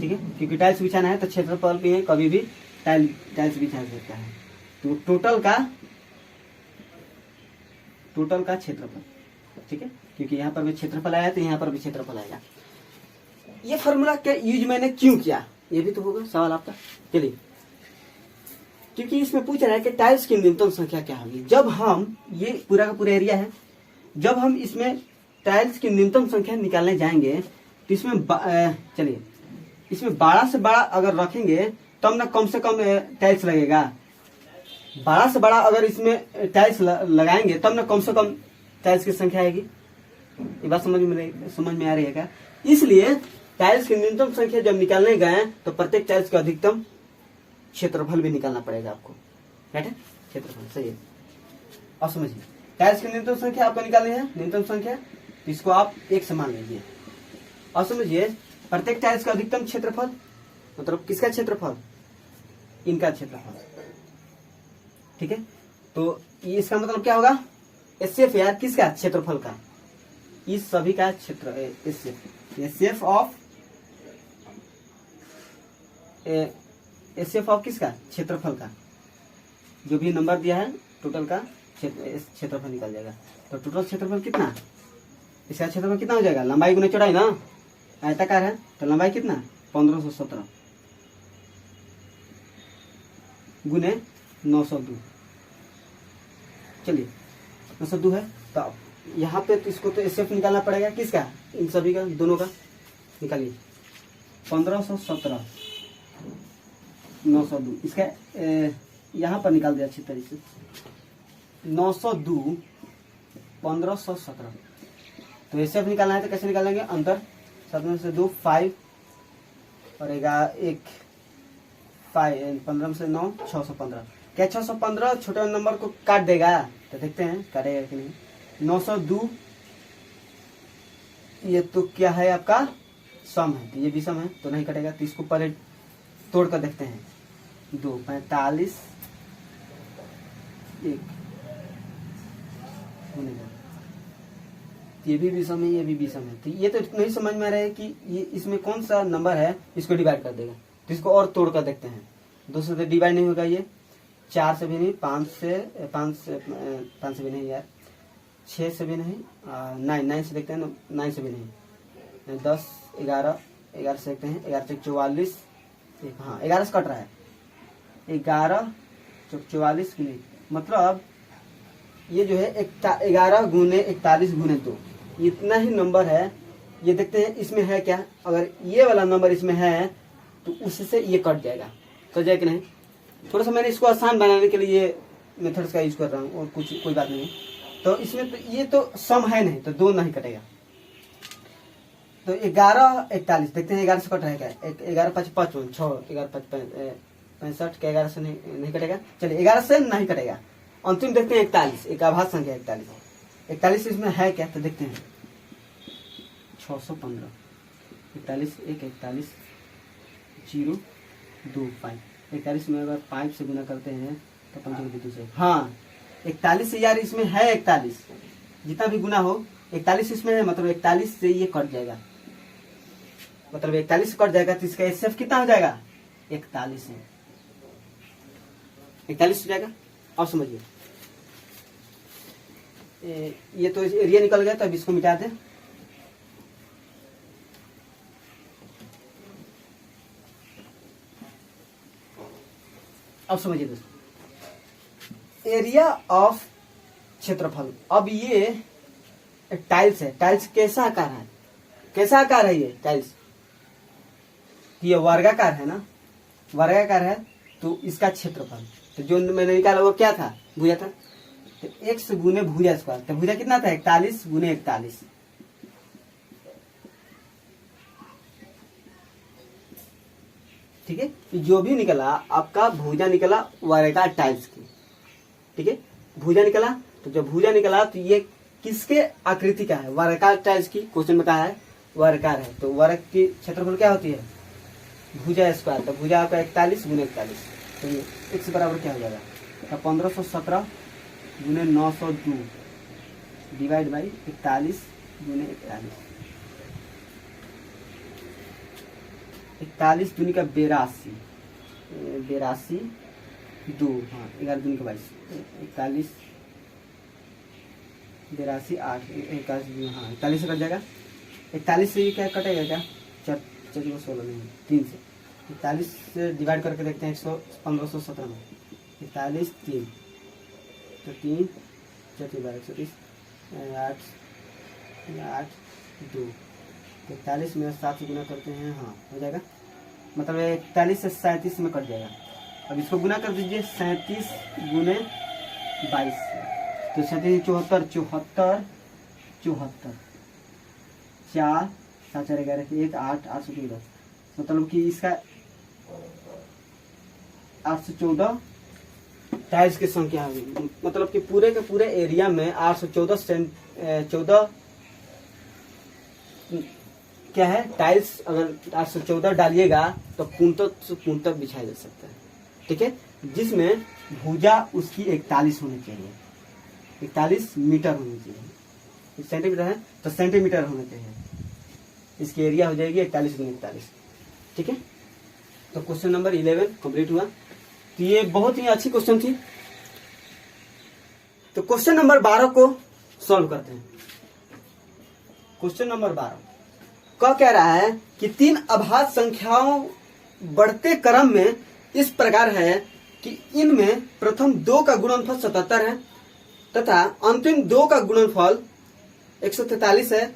ठीक है। क्योंकि टाइल्स बिछाना है तो क्षेत्रफल पे कभी भी टाइल्स बिछा सकता है। तो टोटल का क्षेत्रफल, ठीक है, क्योंकि यहाँ पर भी क्षेत्रफल आया तो यहाँ पर भी क्षेत्रफल आएगा। ये फार्मूला का यूज मैंने क्यों किया, ये भी तो होगा सवाल आपका। चलिए, क्योंकि इसमें पूछ रहा है कि टाइल्स की न्यूनतम संख्या क्या होगी। जब हम, ये पूरा का पूरा एरिया है, जब हम इसमें टाइल्स की न्यूनतम संख्या निकालने जाएंगे तो इसमें चलिए, इसमें बड़ा से बड़ा अगर रखेंगे तब ना कम से कम टाइल्स लगेगा। बड़ा से बड़ा अगर इसमें टाइल्स लगाएंगे तब ना कम से कम टाइल्स की संख्या आएगी। ये बात समझ में आ रही है क्या? इसलिए टाइल्स की न्यूनतम संख्या जब निकालने गए तो प्रत्येक टाइल्स का अधिकतम क्षेत्रफल भी निकालना पड़ेगा आपको, राइट है। क्षेत्रफल सही है। अब समझिए, टाइल्स की न्यूनतम संख्या आपको निकालनी है, न्यूनतम संख्या, इसको आप 1 से मान लीजिए। अब समझिए, प्रत्येक टाइल्स का अधिकतम क्षेत्रफल मतलब किसका क्षेत्रफल? इनका क्षेत्रफल, ठीक है, तो ये इसका मतलब क्या होगा, एसएफ यार किसका, क्षेत्रफल का, इस सभी का क्षेत्र एसएफ ऑफ किसका, क्षेत्रफल का, जो भी नंबर दिया है टोटल का क्षेत्रफल निकल जाएगा। तो टोटल क्षेत्रफल कितना, इसका क्षेत्रफल कितना हो जाएगा, लंबाई गुना चौड़ाई ना, आयताकार है तो लंबाई कितना 1517 गुने 902, चलिए 902 है। तो यहाँ पे तो इसको तो एसएफ निकालना पड़ेगा किसका, इन सभी का, दोनों का निकालिए, 1517 902, इसका यहाँ पर निकाल दिया अच्छी तरीके से, 902 1517। तो एसएफ निकालना है तो कैसे निकालेंगे, अंतर 7 में से 2 5 और 1 5 15 में से 9 615। क्या 615 छोटे नंबर को काट देगा, तो देखते हैं काटेगा कि नहीं। 902 ये तो क्या है आपका सम है, तो ये भी सम है तो नहीं कटेगा, तो इसको पहले तोड़ कर देखते हैं। 2 45 1 ये भी सम है, ये भी सम है, तो ये तो नहीं समझ में आ रहा है कि ये इसमें कौन सा नंबर है इसको डिवाइड कर देगा, तो इसको और तोड़ कर देखते हैं। 2 से डिवाइड नहीं होगा, ये 4 से भी नहीं, 5 से भी नहीं यार, 6 से भी नहीं, 9 से देखते हैं, 9 से भी नहीं, 10 11 से देखते हैं, 11 से 44, हाँ 11 से कट रहा है, 11 44 की नहीं, मतलब ये जो है 11 गुने 41 गुने 2 इतना ही नंबर है। ये देखते हैं इसमें है क्या, अगर ये वाला नंबर इसमें है तो उससे ये कट जाएगा, कट जाए कि नहीं। थोड़ा सा मैंने इसको आसान बनाने के लिए ये मेथड्स का यूज कर रहा हूँ और कोई बात नहीं है। तो इसमें तो ये तो सम है नहीं, तो 2 नहीं कटेगा। तो 11 41 देखते हैं, 11 से कट रहेगा, 11 5 55 6 11 5 65 के 11 से नहीं कटेगा, चलिए 11 से नहीं कटेगा। अंतिम देखते हैं 41, एक आभास संख्या 41 इसमें है क्या, तो देखते हैं 615 41 1 41 0 2 5 41 में अगर 5 से गुना करते हैं तो 5 से, हाँ 41 से यार इसमें है 41, जितना भी गुना हो 41 इसमें है, मतलब 41 से ये कट जाएगा, मतलब 41 कट जाएगा, तो इसका एसएफ कितना हो जाएगा 41 है, 41 हो जाएगा। और समझिए ये तो एरिया निकल गया, तो अब इसको मिटा दें। अब समझिए दोस्तों, एरिया ऑफ क्षेत्रफल। अब ये टाइल्स है, टाइल्स कैसा आकार है, कैसा आकार है ये टाइल्स, ये वर्गाकार है ना, वर्गाकार है, तो इसका क्षेत्रफल, तो जो मैंने निकाला वो क्या था, भुजा था, तो x गुने भुजा स्क्वायर, तो भुजा कितना था 41 गुने 41, ठीक है। जो भी निकला आपका भुजा निकला वर्गाकार टाइल्स की, ठीक है, भुजा निकला, तो जब भुजा निकला तो ये किसके आकृति का है, वर्गाकार टाइल्स की, क्वेश्चन में कहा है वर्गाकार है, तो वर्ग की क्षेत्रफल क्या होती है भुजा स्क्वायर, तो भुजा आपका 41 गुने 41, तो ये x बराबर क्या हो जाएगा, तो 1517 गुने 902 डिवाइड बाई 41 गुने 41, 41 दूनी का 82 2, हाँ 11 दूनी का 22, 41 82 8 41, हाँ 41 से कट जाएगा, 41 से क्या कटेगा क्या, 4 16 नहीं 3 से, 41 से डिवाइड करके देखते हैं 1517 में, 41 3 तो 3 4 12 130 8 2, 41 में 7 से गुना करते हैं, हाँ हो जाएगा, मतलब 41 से 37 में कट जाएगा। अब इसको गुना कर दीजिए 37 गुने 22, तो 37 74 74 74 4 7 4 11 1 8 814, मतलब कि इसका 814 टाइल्स की संख्या होगी, मतलब कि पूरे के पूरे एरिया में 814 क्या है टाइल्स, अगर 814 डालिएगा तो पूर्ण तक बिछाया जा सकता है, ठीक है, जिसमें भुजा उसकी 41 होनी चाहिए, 41 मीटर होनी चाहिए। सेंटीमीटर है तो सेंटीमीटर होना चाहिए, इसकी एरिया हो जाएगी 41 गुना 41। ठीक है, तो क्वेश्चन नंबर 11 कंप्लीट हुआ। तो ये बहुत ही अच्छी क्वेश्चन थी। तो क्वेश्चन नंबर 12 को सॉल्व करते हैं। क्वेश्चन नंबर 12 क्या कह रहा है कि 3 अभाज्य संख्याओं बढ़ते क्रम में इस प्रकार है कि इनमें प्रथम 2 का गुणनफल 77 है तथा अंतिम 2 का गुणनफल 143 है।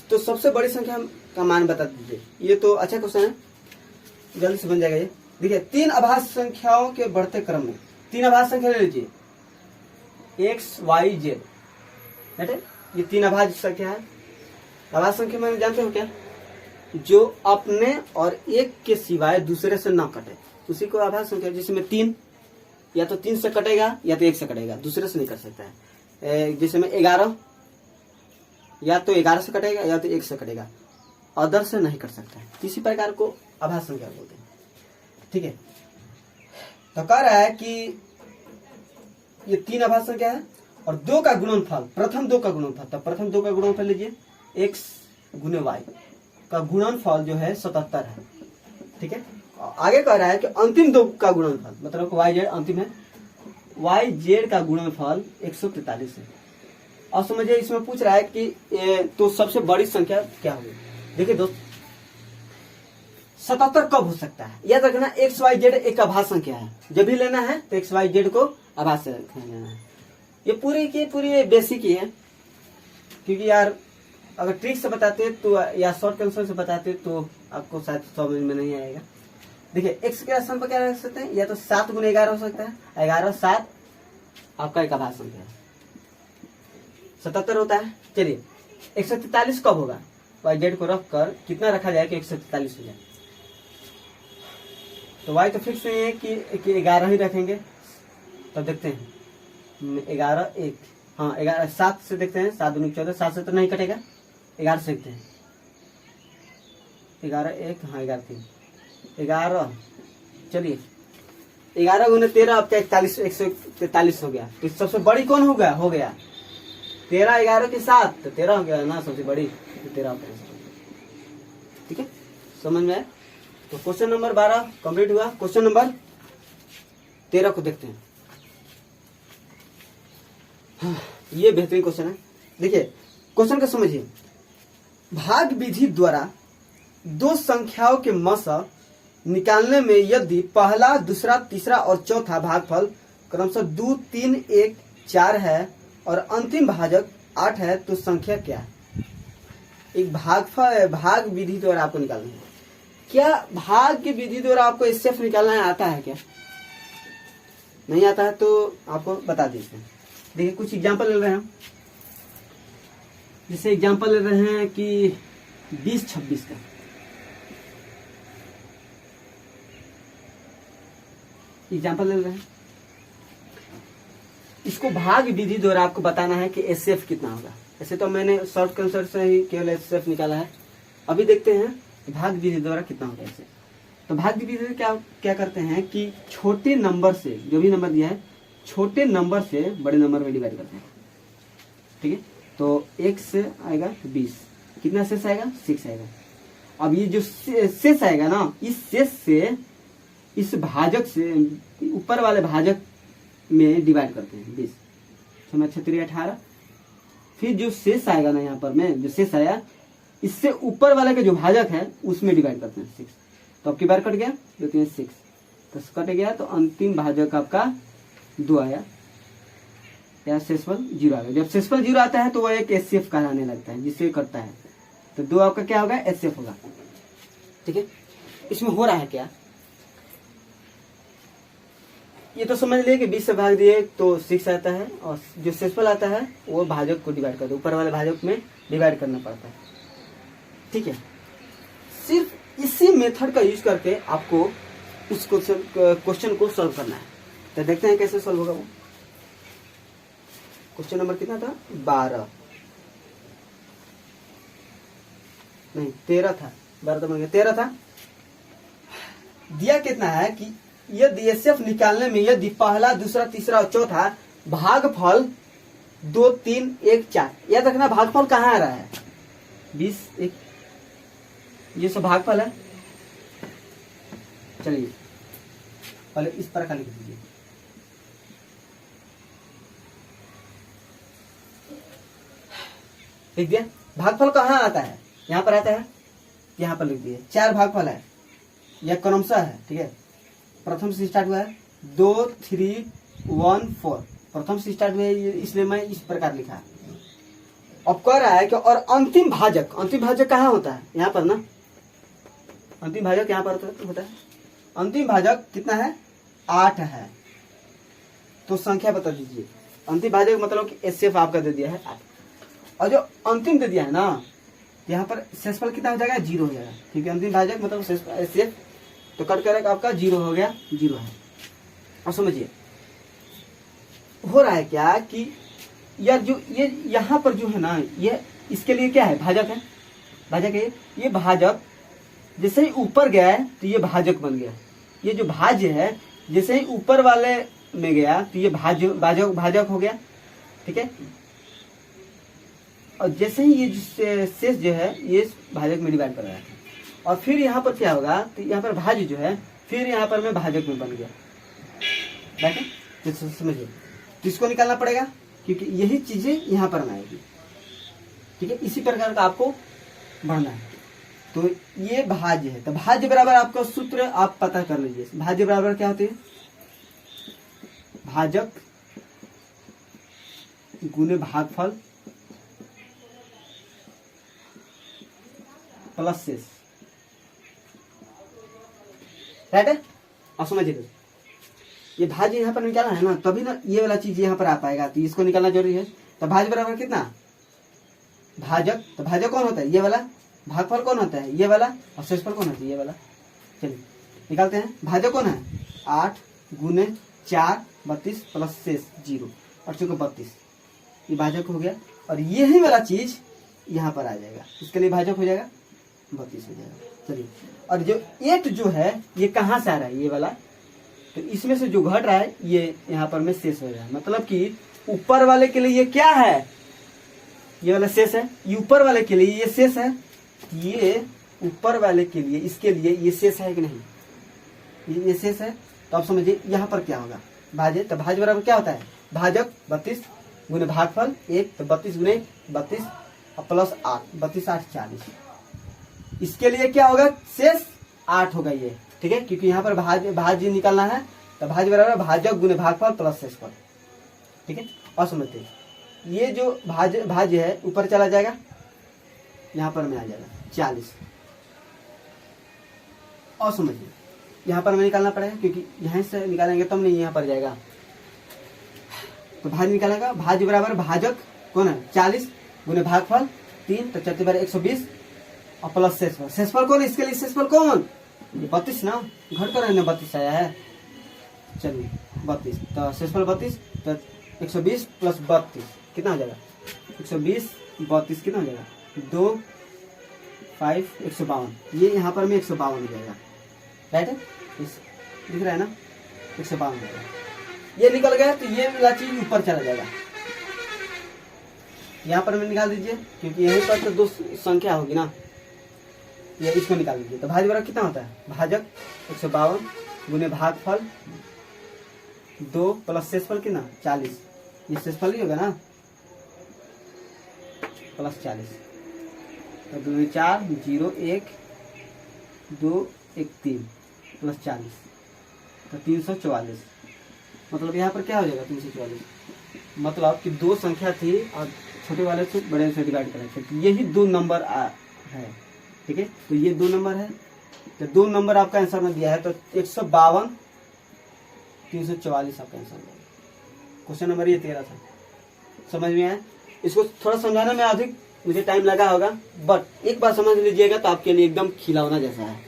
तो सबसे बड़ी संख्या का मान बता दीजिए। ये तो अच्छा क्वेश्चन है, जल्दी से बन जाएगा ये। देखिए 3 अभाज्य संख्याओं के बढ़ते क्रम में 3 अभाज्य संख्या ले लीजिए, एक्स वाई जेड, ये 3 अभाज्य संख्या है। अभाज्य संख्या मैंने जानते हो क्या, जो अपने और एक के सिवाय दूसरे से ना कटे, उसी को अभाज्य संख्या। जिसमें 3 या तो 3 से कटेगा या तो 1 से कटेगा, दूसरे से नहीं कर सकता है। जैसे में 11 या तो 11 से कटेगा या तो 1 से कटेगा, अदर से नहीं कर सकता है। इसी प्रकार को अभाज्य संख्या बोलते हैं। ठीक है, तो कह रहा है कि ये 3 अभाज्य संख्या है और 2 का गुणनफल, प्रथम 2 का गुणनफल, तो प्रथम 2 का गुणनफल लीजिए, x गुने y का गुणनफल जो है 77 है। ठीक है, आगे कह रहा है कि अंतिम 2 का गुणनफल, मतलब y z अंतिम है, y z का गुणनफल 143 है। और समझिए इसमें पूछ रहा है कि तो सबसे बड़ी संख्या क्या होगी। देखिए दोस्त, 77 कब हो सकता है, याद रखना एक्स वाई जेड एक अभाज्य संख्या है। जब भी लेना है तो एक्स वाई जेड को अभाज्य लेना है। ये पूरी की पूरी बेसिक ही है, क्योंकि यार अगर ट्रिक से बताते तो या शॉर्ट आंसर से बताते तो आपको शायद समझ में नहीं आएगा। देखिए एक्स के स्थान पर क्या रख सकते हैं, या तो 7 गुना 11 हो सकता है, 11 7 आपका एक अभाज्य संख्या है, 77 होता है। चलिए 143 कब होगा, वाई जेड को रख कर कितना रखा जाए कि 143 हो जाए। तो वाई तो फिक्स नहीं है कि 11 ही रखेंगे। तब देखते हैं 11 1, हाँ 11 7 से देखते हैं, 7 दूनी 14, 7 से तो नहीं कटेगा, 11 से देखते हैं, 11 1, हाँ 11 3, 11, चलिए 11 गुने 13 आपका 41 143 हो गया। तो सबसे बड़ी कौन होगा, हो गया 13, 11 के साथ तो 13 हो गया ना, सबसे बड़ी तो 13 होता है। ठीक है, समझ में आया। तो क्वेश्चन नंबर 12 कंप्लीट हुआ। क्वेश्चन नंबर 13 को देखते हैं। हाँ, ये बेहतरीन क्वेश्चन है। देखिए क्वेश्चन को समझिए। भाग विधि द्वारा 2 संख्याओं के मसा निकालने में यदि पहला, दूसरा, तीसरा और चौथा भागफल क्रमशः 2 3 1 4 है और अंतिम भाजक 8 है, तो संख्या क्या है। एक भाग विधि द्वारा आपको निकालना है। क्या भाग की विधि द्वारा आपको एचसीएफ निकालना है, आता है क्या, नहीं आता है तो आपको बता दीजिए। देखिए कुछ एग्जांपल ले रहे हैं हम, जैसे एग्जांपल ले रहे हैं कि 20-26 का। एग्जांपल ले रहे हैं, इसको भाग विधि द्वारा आपको बताना है कि एचसीएफ कितना होगा। ऐसे तो मैंने शॉर्ट कंसेप्ट से ही केवल एचसीएफ निकाला है। अभी देखते हैं भाग विधि द्वारा कितना होगा ऐसे। तो भाग विधि क्या करते हैं कि छोटे नंबर से, जो भी नंबर दिया है, छोटे नंबर से बड़े नंबर में डिवाइड करते हैं। ठीक है, तो 1 से आएगा 20, कितना शेष आएगा 6 आएगा। अब ये जो शेष आएगा ना, इस शेष से इस भाजक से ऊपर वाले भाजक में डिवाइड करते हैं 20, 6 18। फिर जो शेष आएगा ना, यहाँ पर में जो शेष आया, इससे ऊपर वाले का जो भाजक है उसमें डिवाइड करते हैं 6। तो अब की बार कट गया, 2 3 6, तो कट गया, तो अंतिम भाजक आपका 2 आया, या शेषफल 0 आ गया। जब शेषफल 0 आता है तो वह एक एचसीएफ कहलाने लगता है, जिससे करता है। तो 2 आपका क्या होगा, एचसीएफ होगा। ठीक है, इसमें हो रहा है क्या, ये तो समझ लिए कि 20 से भाग दिए तो 6 आता है, और जो शेषफल आता है वो भाजक को डिवाइड करते, ऊपर वाले भाजक में डिवाइड करना पड़ता है। ठीक है, सिर्फ इसी मेथड का यूज करके आपको उस क्वेश्चन को सॉल्व करना है। तो देखते हैं कैसे सॉल्व होगा वो। क्वेश्चन नंबर कितना था, 12 नहीं 13 था, 12 तो बन गया, 13 था। दिया कितना है कि यदि एचसीएफ निकालने में यदि पहला, दूसरा, तीसरा और चौथा भागफल 2, 3, 1, 4, याद रखना भागफल कहाँ आ रहा है 20, 1, ये सब भागफल है। चलिए पहले इस प्रकार लिख दीजिए। लिख दिया। भागफल कहाँ आता है, यहाँ पर आता है, यहाँ पर लिख दिए। 4 भागफल है, यह क्रमशः है, ठीक है। प्रथम से स्टार्ट हुआ है 2, 3, 1, 4, प्रथम से स्टार्ट हुआ है, इसलिए मैं इस प्रकार लिखा। अब कह रहा है कि और अंतिम भाजक कहाँ होता है, यहाँ पर ना, अंतिम भाजक यहाँ पर होता है। अंतिम भाजक कितना है 8 है, तो संख्या बता दीजिए। अंतिम भाजक मतलब कि एचसीएफ आपका दे दिया है 8, और जो अंतिम दे दिया है ना, यहाँ पर शेषफल कितना हो जाएगा 0 हो जाएगा, क्योंकि अंतिम भाजक मतलब एचसीएफ, तो कट कर आपका 0 हो गया, 0 है। और समझिए हो रहा है क्या कि यार जो ये यहाँ पर जो है ना, ये इसके लिए क्या है भाजक है, भाजक है ये भाजक जैसे ही ऊपर गया है तो ये भाजक बन गया। ये जो भाज्य है जैसे ही ऊपर वाले में गया तो ये भाजक हो गया, ठीक है। और जैसे ही ये शेष जो है ये भाजक में डिवाइड कर रहा है, और फिर यहाँ पर क्या होगा, तो यहाँ पर भाज्य जो है फिर यहाँ पर में भाजक में बन गया, ठीक है। तो समझिए, तो इसको निकालना पड़ेगा क्योंकि यही चीजें यहाँ पर आएगी, ठीक है। इसी प्रकार का आपको बढ़ना है। तो ये भाज्य है, तो भाज्य बराबर आपका सूत्र आप पता कर लीजिए। भाज्य बराबर क्या होती है, भाजक गुने भागफल प्लस शेष, राइट है। और समझिए ये भाज्य यहाँ पर निकालना है ना, तभी ना ये वाला चीज यहाँ पर आ पाएगा, तो इसको निकालना जरूरी है। तो भाज्य बराबर कितना, भाजक, तो भाजक कौन होता है ये वाला, भागफल कौन होता है ये वाला, और शेषफल कौन होता है ये वाला। चलिए निकालते हैं। भाजक कौन है 8 गुने 4 32 प्लस शेष 0, और चूंकि 32 ये भाजक हो गया, और यही वाला चीज यहाँ पर आ जाएगा, इसके लिए भाजक हो जाएगा 32 हो जाएगा। चलिए, और जो 8 जो है ये कहाँ से आ रहा है ये वाला, तो इसमें से जो घट रहा है ये यहाँ पर में शेष हो रहा है। मतलब कि ऊपर वाले के लिए ये क्या है, ये वाला शेष है, ये ऊपर वाले के लिए ये शेष है, ये ऊपर वाले के लिए इसके लिए ये शेष है कि नहीं, ये शेष है। तो आप समझिए यहाँ पर क्या होगा भाज्य, तो भाज्य बराबर क्या होता है, भाजक 32 गुने भागफल 1, तो 32 गुने 32 प्लस 8, 32 8 40। इसके लिए क्या होगा शेष 8 होगा ये, ठीक है, क्योंकि यहाँ पर भाज्य निकालना है, तो भाज्य बराबर भाजक गुने भागफल प्लस शेषफल, ठीक है। और समझते ये जो भाज्य है ऊपर चला जाएगा, यहाँ पर में आ जाएगा 40। और समझिए यहाँ पर में निकालना पड़ेगा, क्योंकि यहाँ से निकालेंगे तब नहीं यहाँ पर जाएगा। तो भाज्य निकालेगा, भाज्य बराबर भाजक कौन है 40 गुने भागफल 3, तो 4 बार 120 और प्लस शेषफल। शेषफल कौन है इसके लिए, शेषफल कौन, ये 32 ना, घट कर रहने 32 आया है। चलिए 32, तो शेषफल 32, तो 120 प्लस 32 कितना हो जाएगा 120, 32 कितना हो जाएगा 2 5 152, ये यहाँ पर में 152 हो जाएगा, राइट है, दिख रहा है ना 152 हो जाएगा। ये निकल गया तो ये वाला चीज ऊपर चला जाएगा, यहाँ पर में निकाल दीजिए, क्योंकि यहीं पर तो 2 संख्या होगी ना, ये इसको निकाल दीजिए। तो भाज्य बराबर कितना होता है, भाजक 152 गुने भागफल 2 प्लस शेषफल कितना 40, ये शेषफल ही होगा ना, प्लस 40, तो 2 4 0 1 2 1 3 प्लस 40, तो 344। मतलब यहाँ पर क्या हो जाएगा 344, मतलब कि 2 संख्या थी और छोटे वाले से बड़े से डिवाइड करें, तो यही 2 नंबर है, ठीक है। तो ये 2 नंबर है, तो 2 नंबर आपका आंसर में दिया है, तो 152 344 आपका आंसर है। क्वेश्चन नंबर ये 13 था, समझ में आया। इसको थोड़ा समझाने में अधिक मुझे टाइम लगा होगा, बट एक बार समझ लीजिएगा तो आपके लिए एकदम खिलौना जैसा है,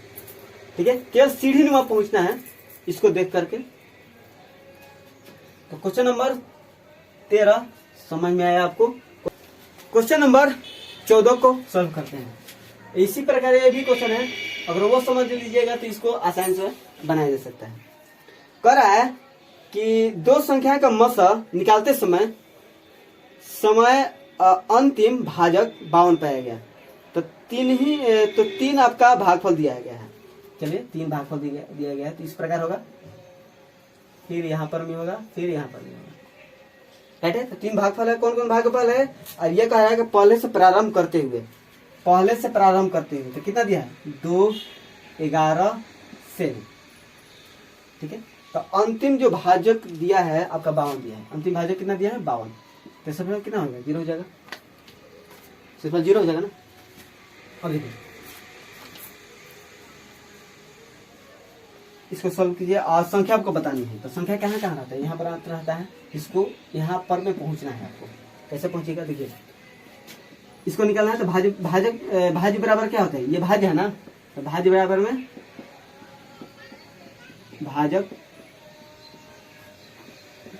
ठीक है। केवल सीढ़ी नुमा पहुंचना है इसको देख करके। तो क्वेश्चन नंबर 13 समझ में आया आपको। क्वेश्चन नंबर 14 को सॉल्व करते हैं। इसी प्रकार ये भी क्वेश्चन है, अगर वो समझ लीजिएगा तो इसको आसान से बनाया जा सकता है। कह रहा है कि दो संख्या का मसा निकालते समय अंतिम भाजक 52 पाया गया। तो तीन आपका भागफल दिया गया है। चलिए 3 भागफल दिया गया है, तो इस प्रकार होगा, फिर यहाँ पर भी होगा, फिर यहाँ पर भी होगा, राइट है। तो 3 भागफल है। कौन कौन भागफल है? और ये कह रहा है कि पहले से प्रारंभ करते हुए तो कितना दिया है? 2, 11 से, ठीक है। तो अंतिम जो भाजक दिया है आपका 52 दिया है। अंतिम भाजक कितना दिया है? 52। तो सब कितना हो गया? 0 हो जाएगा, सिर्फ 0 हो जाएगा ना। अब देखिए इसको सॉल्व कीजिए और संख्या आपको बतानी है। तो संख्या कहाँ कहाँ रहता है? यहाँ पर रहता है। इसको यहाँ पर में पहुंचना है आपको। कैसे पहुंचेगा? देखिए इसको निकालना है। तो भाज्य बराबर क्या होता है? ये भाज्य है ना, तो भाज्य बराबर में भाजक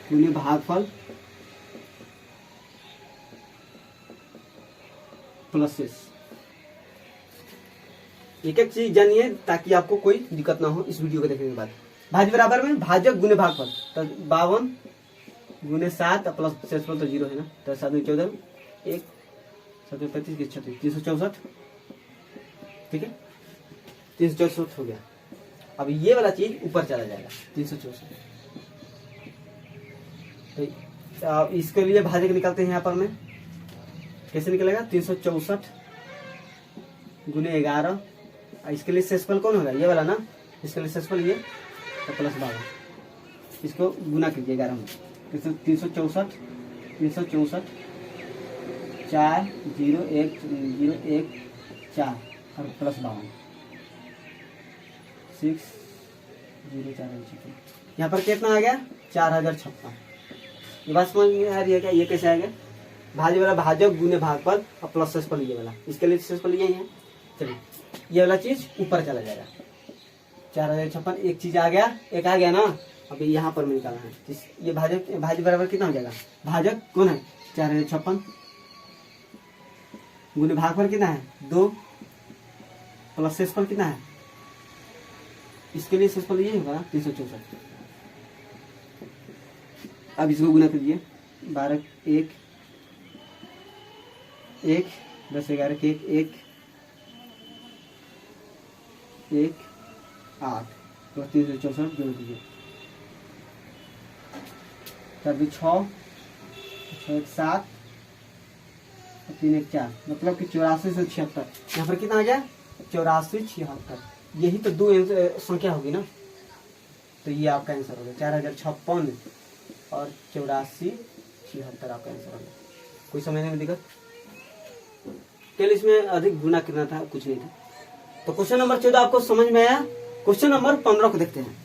गुने भागफल प्लस शेष। एक एक चीज जानिए ताकि आपको कोई दिक्कत ना हो इस वीडियो को देखने के बाद। भाज्य बराबर में भाजक गुने भागफल, तो 52 गुने 7 प्लस शेषफल तो 0 है ना। तो 7 में 14, 1 7 में 35 36 364, ठीक है। 364 हो गया। अब ये वाला चीज ऊपर चला जाएगा 364। तो इसके लिए भाजक निकालते हैं। यहाँ पर में कैसे निकलेगा? 364 गुने 11। इसके लिए शेषफल कौन होगा? ये वाला ना। इसके लिए शेषफल ये तो प्लस 12। इसको गुना कीजिए 11 में। 364 4 0 1 0 1 4 और प्लस 52 6 0 4 6। यहाँ पर कितना आ गया? 4056। ये बात समझ में आ रही है क्या? ये कैसे आएगा? भाज्य वाला भाजक गुने भागफल और प्लस शेषफल ये वाला। इसके लिए शेषफल यही है। चलिए ये वाला चीज ऊपर चला जाएगा। 4056 एक चीज आ गया, एक आ गया ना। अभी यहाँ पर में निकालना है। ये भाज्य बराबर कितना हो जाएगा? भाजक कौन है? 4056 गुने भागफल कितना है? 2 प्लस शेषफल कितना है? इसके लिए शेषफल ये होगा 364। अब इसको गुना कीजिए। 12 1 1 10 11 के 1 1 8 तो 364 जोड़ दीजिए। 4 2 6 6 1 7 3 1 4, मतलब कि 84 से 76। यहाँ पर कितना आ गया? 84 76। यही तो दो संख्या होगी ना। तो ये आपका आंसर होगा 4056 और 84 76 आपका आंसर होगा। कोई समझने में दिक्कत? केवल इसमें अधिक गुना करना था, कुछ नहीं था। तो क्वेश्चन नंबर 14 आपको समझ में आया। क्वेश्चन नंबर 15 को देखते हैं।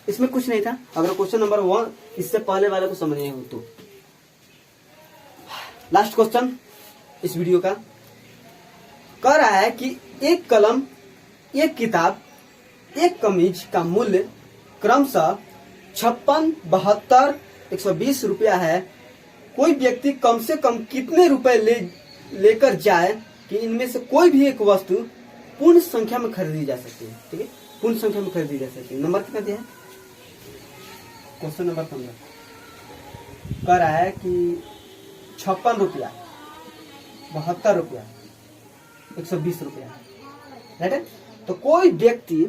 इसमें कुछ नहीं था। अगर क्वेश्चन नंबर 1 इससे पहले वाले को समझने हो तो लास्ट क्वेश्चन इस वीडियो का कह रहा है कि एक कलम, एक किताब, एक कमीज का मूल्य क्रमशः 56, 72, 120 रुपया है। कोई व्यक्ति कम से कम कितने रुपए लेकर जाए कि इनमें से कोई भी एक वस्तु पूर्ण संख्या में खरीदी जा सकती है? ठीक है, पूर्ण संख्या में खरीदी जा सकती है। नंबर कितना दिया है? क्वेश्चन नंबर 15 कह रहा है कि 56 रुपया, 72 रुपया, 120 रुपया, राइट है। तो कोई व्यक्ति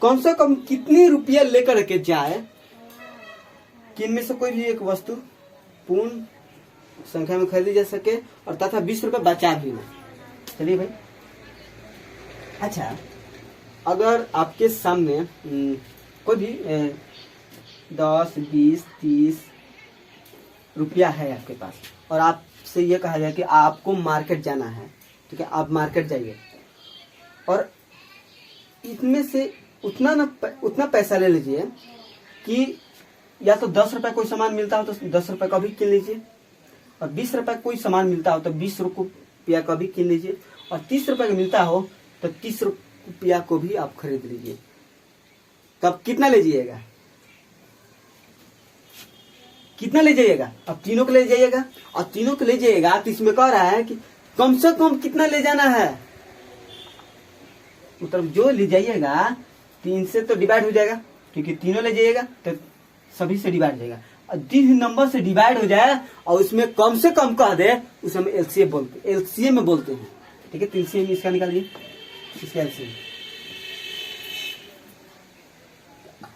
कम से कम कितने रुपया लेकर के जाए कि इनमें से कोई भी एक वस्तु पूर्ण संख्या में खरीदी जा सके और तथा 20 रुपये बचा भी ना। चलिए भाई, अच्छा अगर आपके सामने कोई भी 10, 20, 30 रुपया है आपके पास और आपसे ये कहा जाए कि आपको मार्केट जाना है, ठीक है, आप मार्केट जाइए और इनमें से उतना पैसा ले लीजिए कि या तो 10 रुपये कोई सामान मिलता हो तो 10 रुपये का भी किन लीजिए, और 20 रुपये कोई सामान मिलता हो तो 20 रुपया का भी किन लीजिए, और 30 रुपये का मिलता हो तो 30 रुपया को भी आप खरीद लीजिए। तब कितना ले जाइएगा? कितना ले जाइएगा? अब तीनों को ले जाइएगा, और तीनों को ले जाइएगा तो इसमें कह रहा है कि कम से कम कितना ले जाना है, मतलब जो ले जाइएगा 3 से तो डिवाइड हो जाएगा, क्योंकि तीनों ले जाइएगा तो सभी से डिवाइड हो जाएगा। और जिस नंबर से डिवाइड हो जाए और उसमें कम से कम कह दे उसे हम एलसीएम में बोलते हैं। ठीक है, तो एलसीएम इसका निकालिए, इसका एलसीएम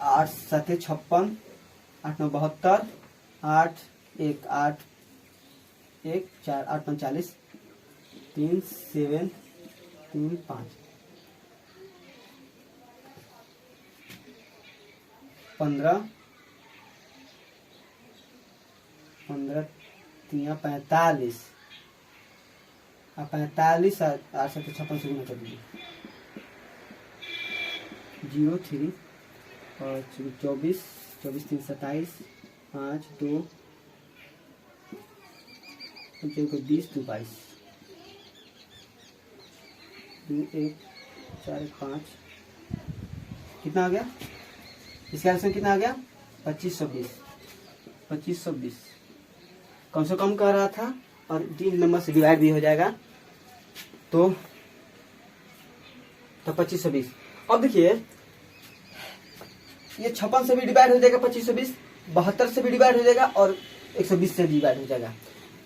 8 7 56, 8 9 72, 8 1 8 1 4 8 5 40, 3 7 3 5 15 15 3 45 45 8 7 56 से गुना कर दीजिए 0 3 और 24 24 3 27 5 2 20 2 22 2 1 4 1 5 कितना आ गया? इसका आंसर कितना आ गया? 2520। 2520 कम से कम कह रहा था और 3 नंबर से डिवाइड भी हो जाएगा तो 2520। अब देखिए ये 56 से भी डिवाइड हो जाएगा 2520, 72 से भी डिवाइड हो जाएगा और 120 से डिवाइड हो जाएगा।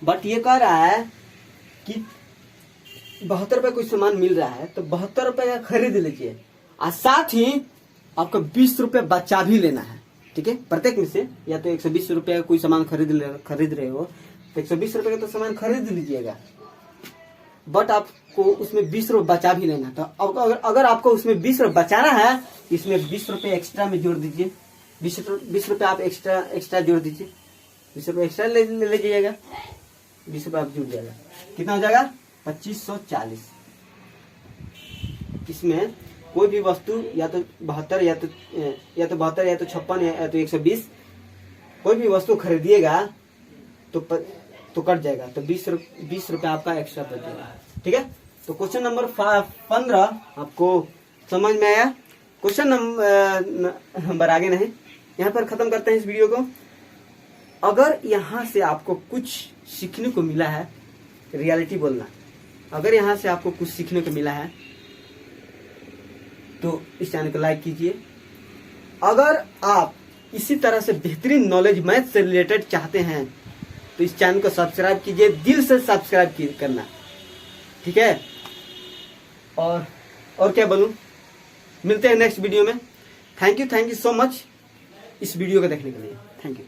बट ये कह रहा है कि 72 रुपये कोई सामान मिल रहा है तो 72 रुपये का खरीद लीजिए और साथ ही आपको 20 रुपये बचा भी लेना है। ठीक है, प्रत्येक में से या तो 120 रुपये का कोई सामान खरीद रहे हो तो 120 रुपये का तो सामान खरीद लीजिएगा, बट आपको उसमें 20 रुपये बचा भी लेना। तो अगर आपको उसमें 20 रुपये बचाना है इसमें 20 रुपये एक्स्ट्रा में जोड़ दीजिए, 20 रुपये आप एक्स्ट्रा जोड़ दीजिए, 20 रुपये एक्स्ट्रा ले जाइएगा, 20 रुपये आप जुड़ जाएगा। कितना हो जाएगा? 2540। इसमें कोई भी वस्तु या तो 72 या तो 72 या तो 56 या तो 120 कोई भी वस्तु खरीदिएगा तो कट जाएगा, तो 20 रुपये आपका एक्स्ट्रा बच जाएगा। ठीक है, तो क्वेश्चन नंबर 15 आपको समझ में आया। क्वेश्चन नंबर आगे नहीं, यहाँ पर खत्म करते हैं इस वीडियो को। अगर यहाँ से आपको कुछ सीखने को मिला है, रियलिटी बोलना, अगर यहाँ से आपको कुछ सीखने को मिला है तो इस चैनल को लाइक कीजिए। अगर आप इसी तरह से बेहतरीन नॉलेज मैथ से रिलेटेड चाहते हैं तो इस चैनल को सब्सक्राइब कीजिए, दिल से सब्सक्राइब करना। ठीक है, और क्या बोलूं, मिलते हैं नेक्स्ट वीडियो में। थैंक यू सो मच इस वीडियो को देखने के लिए। Thank you.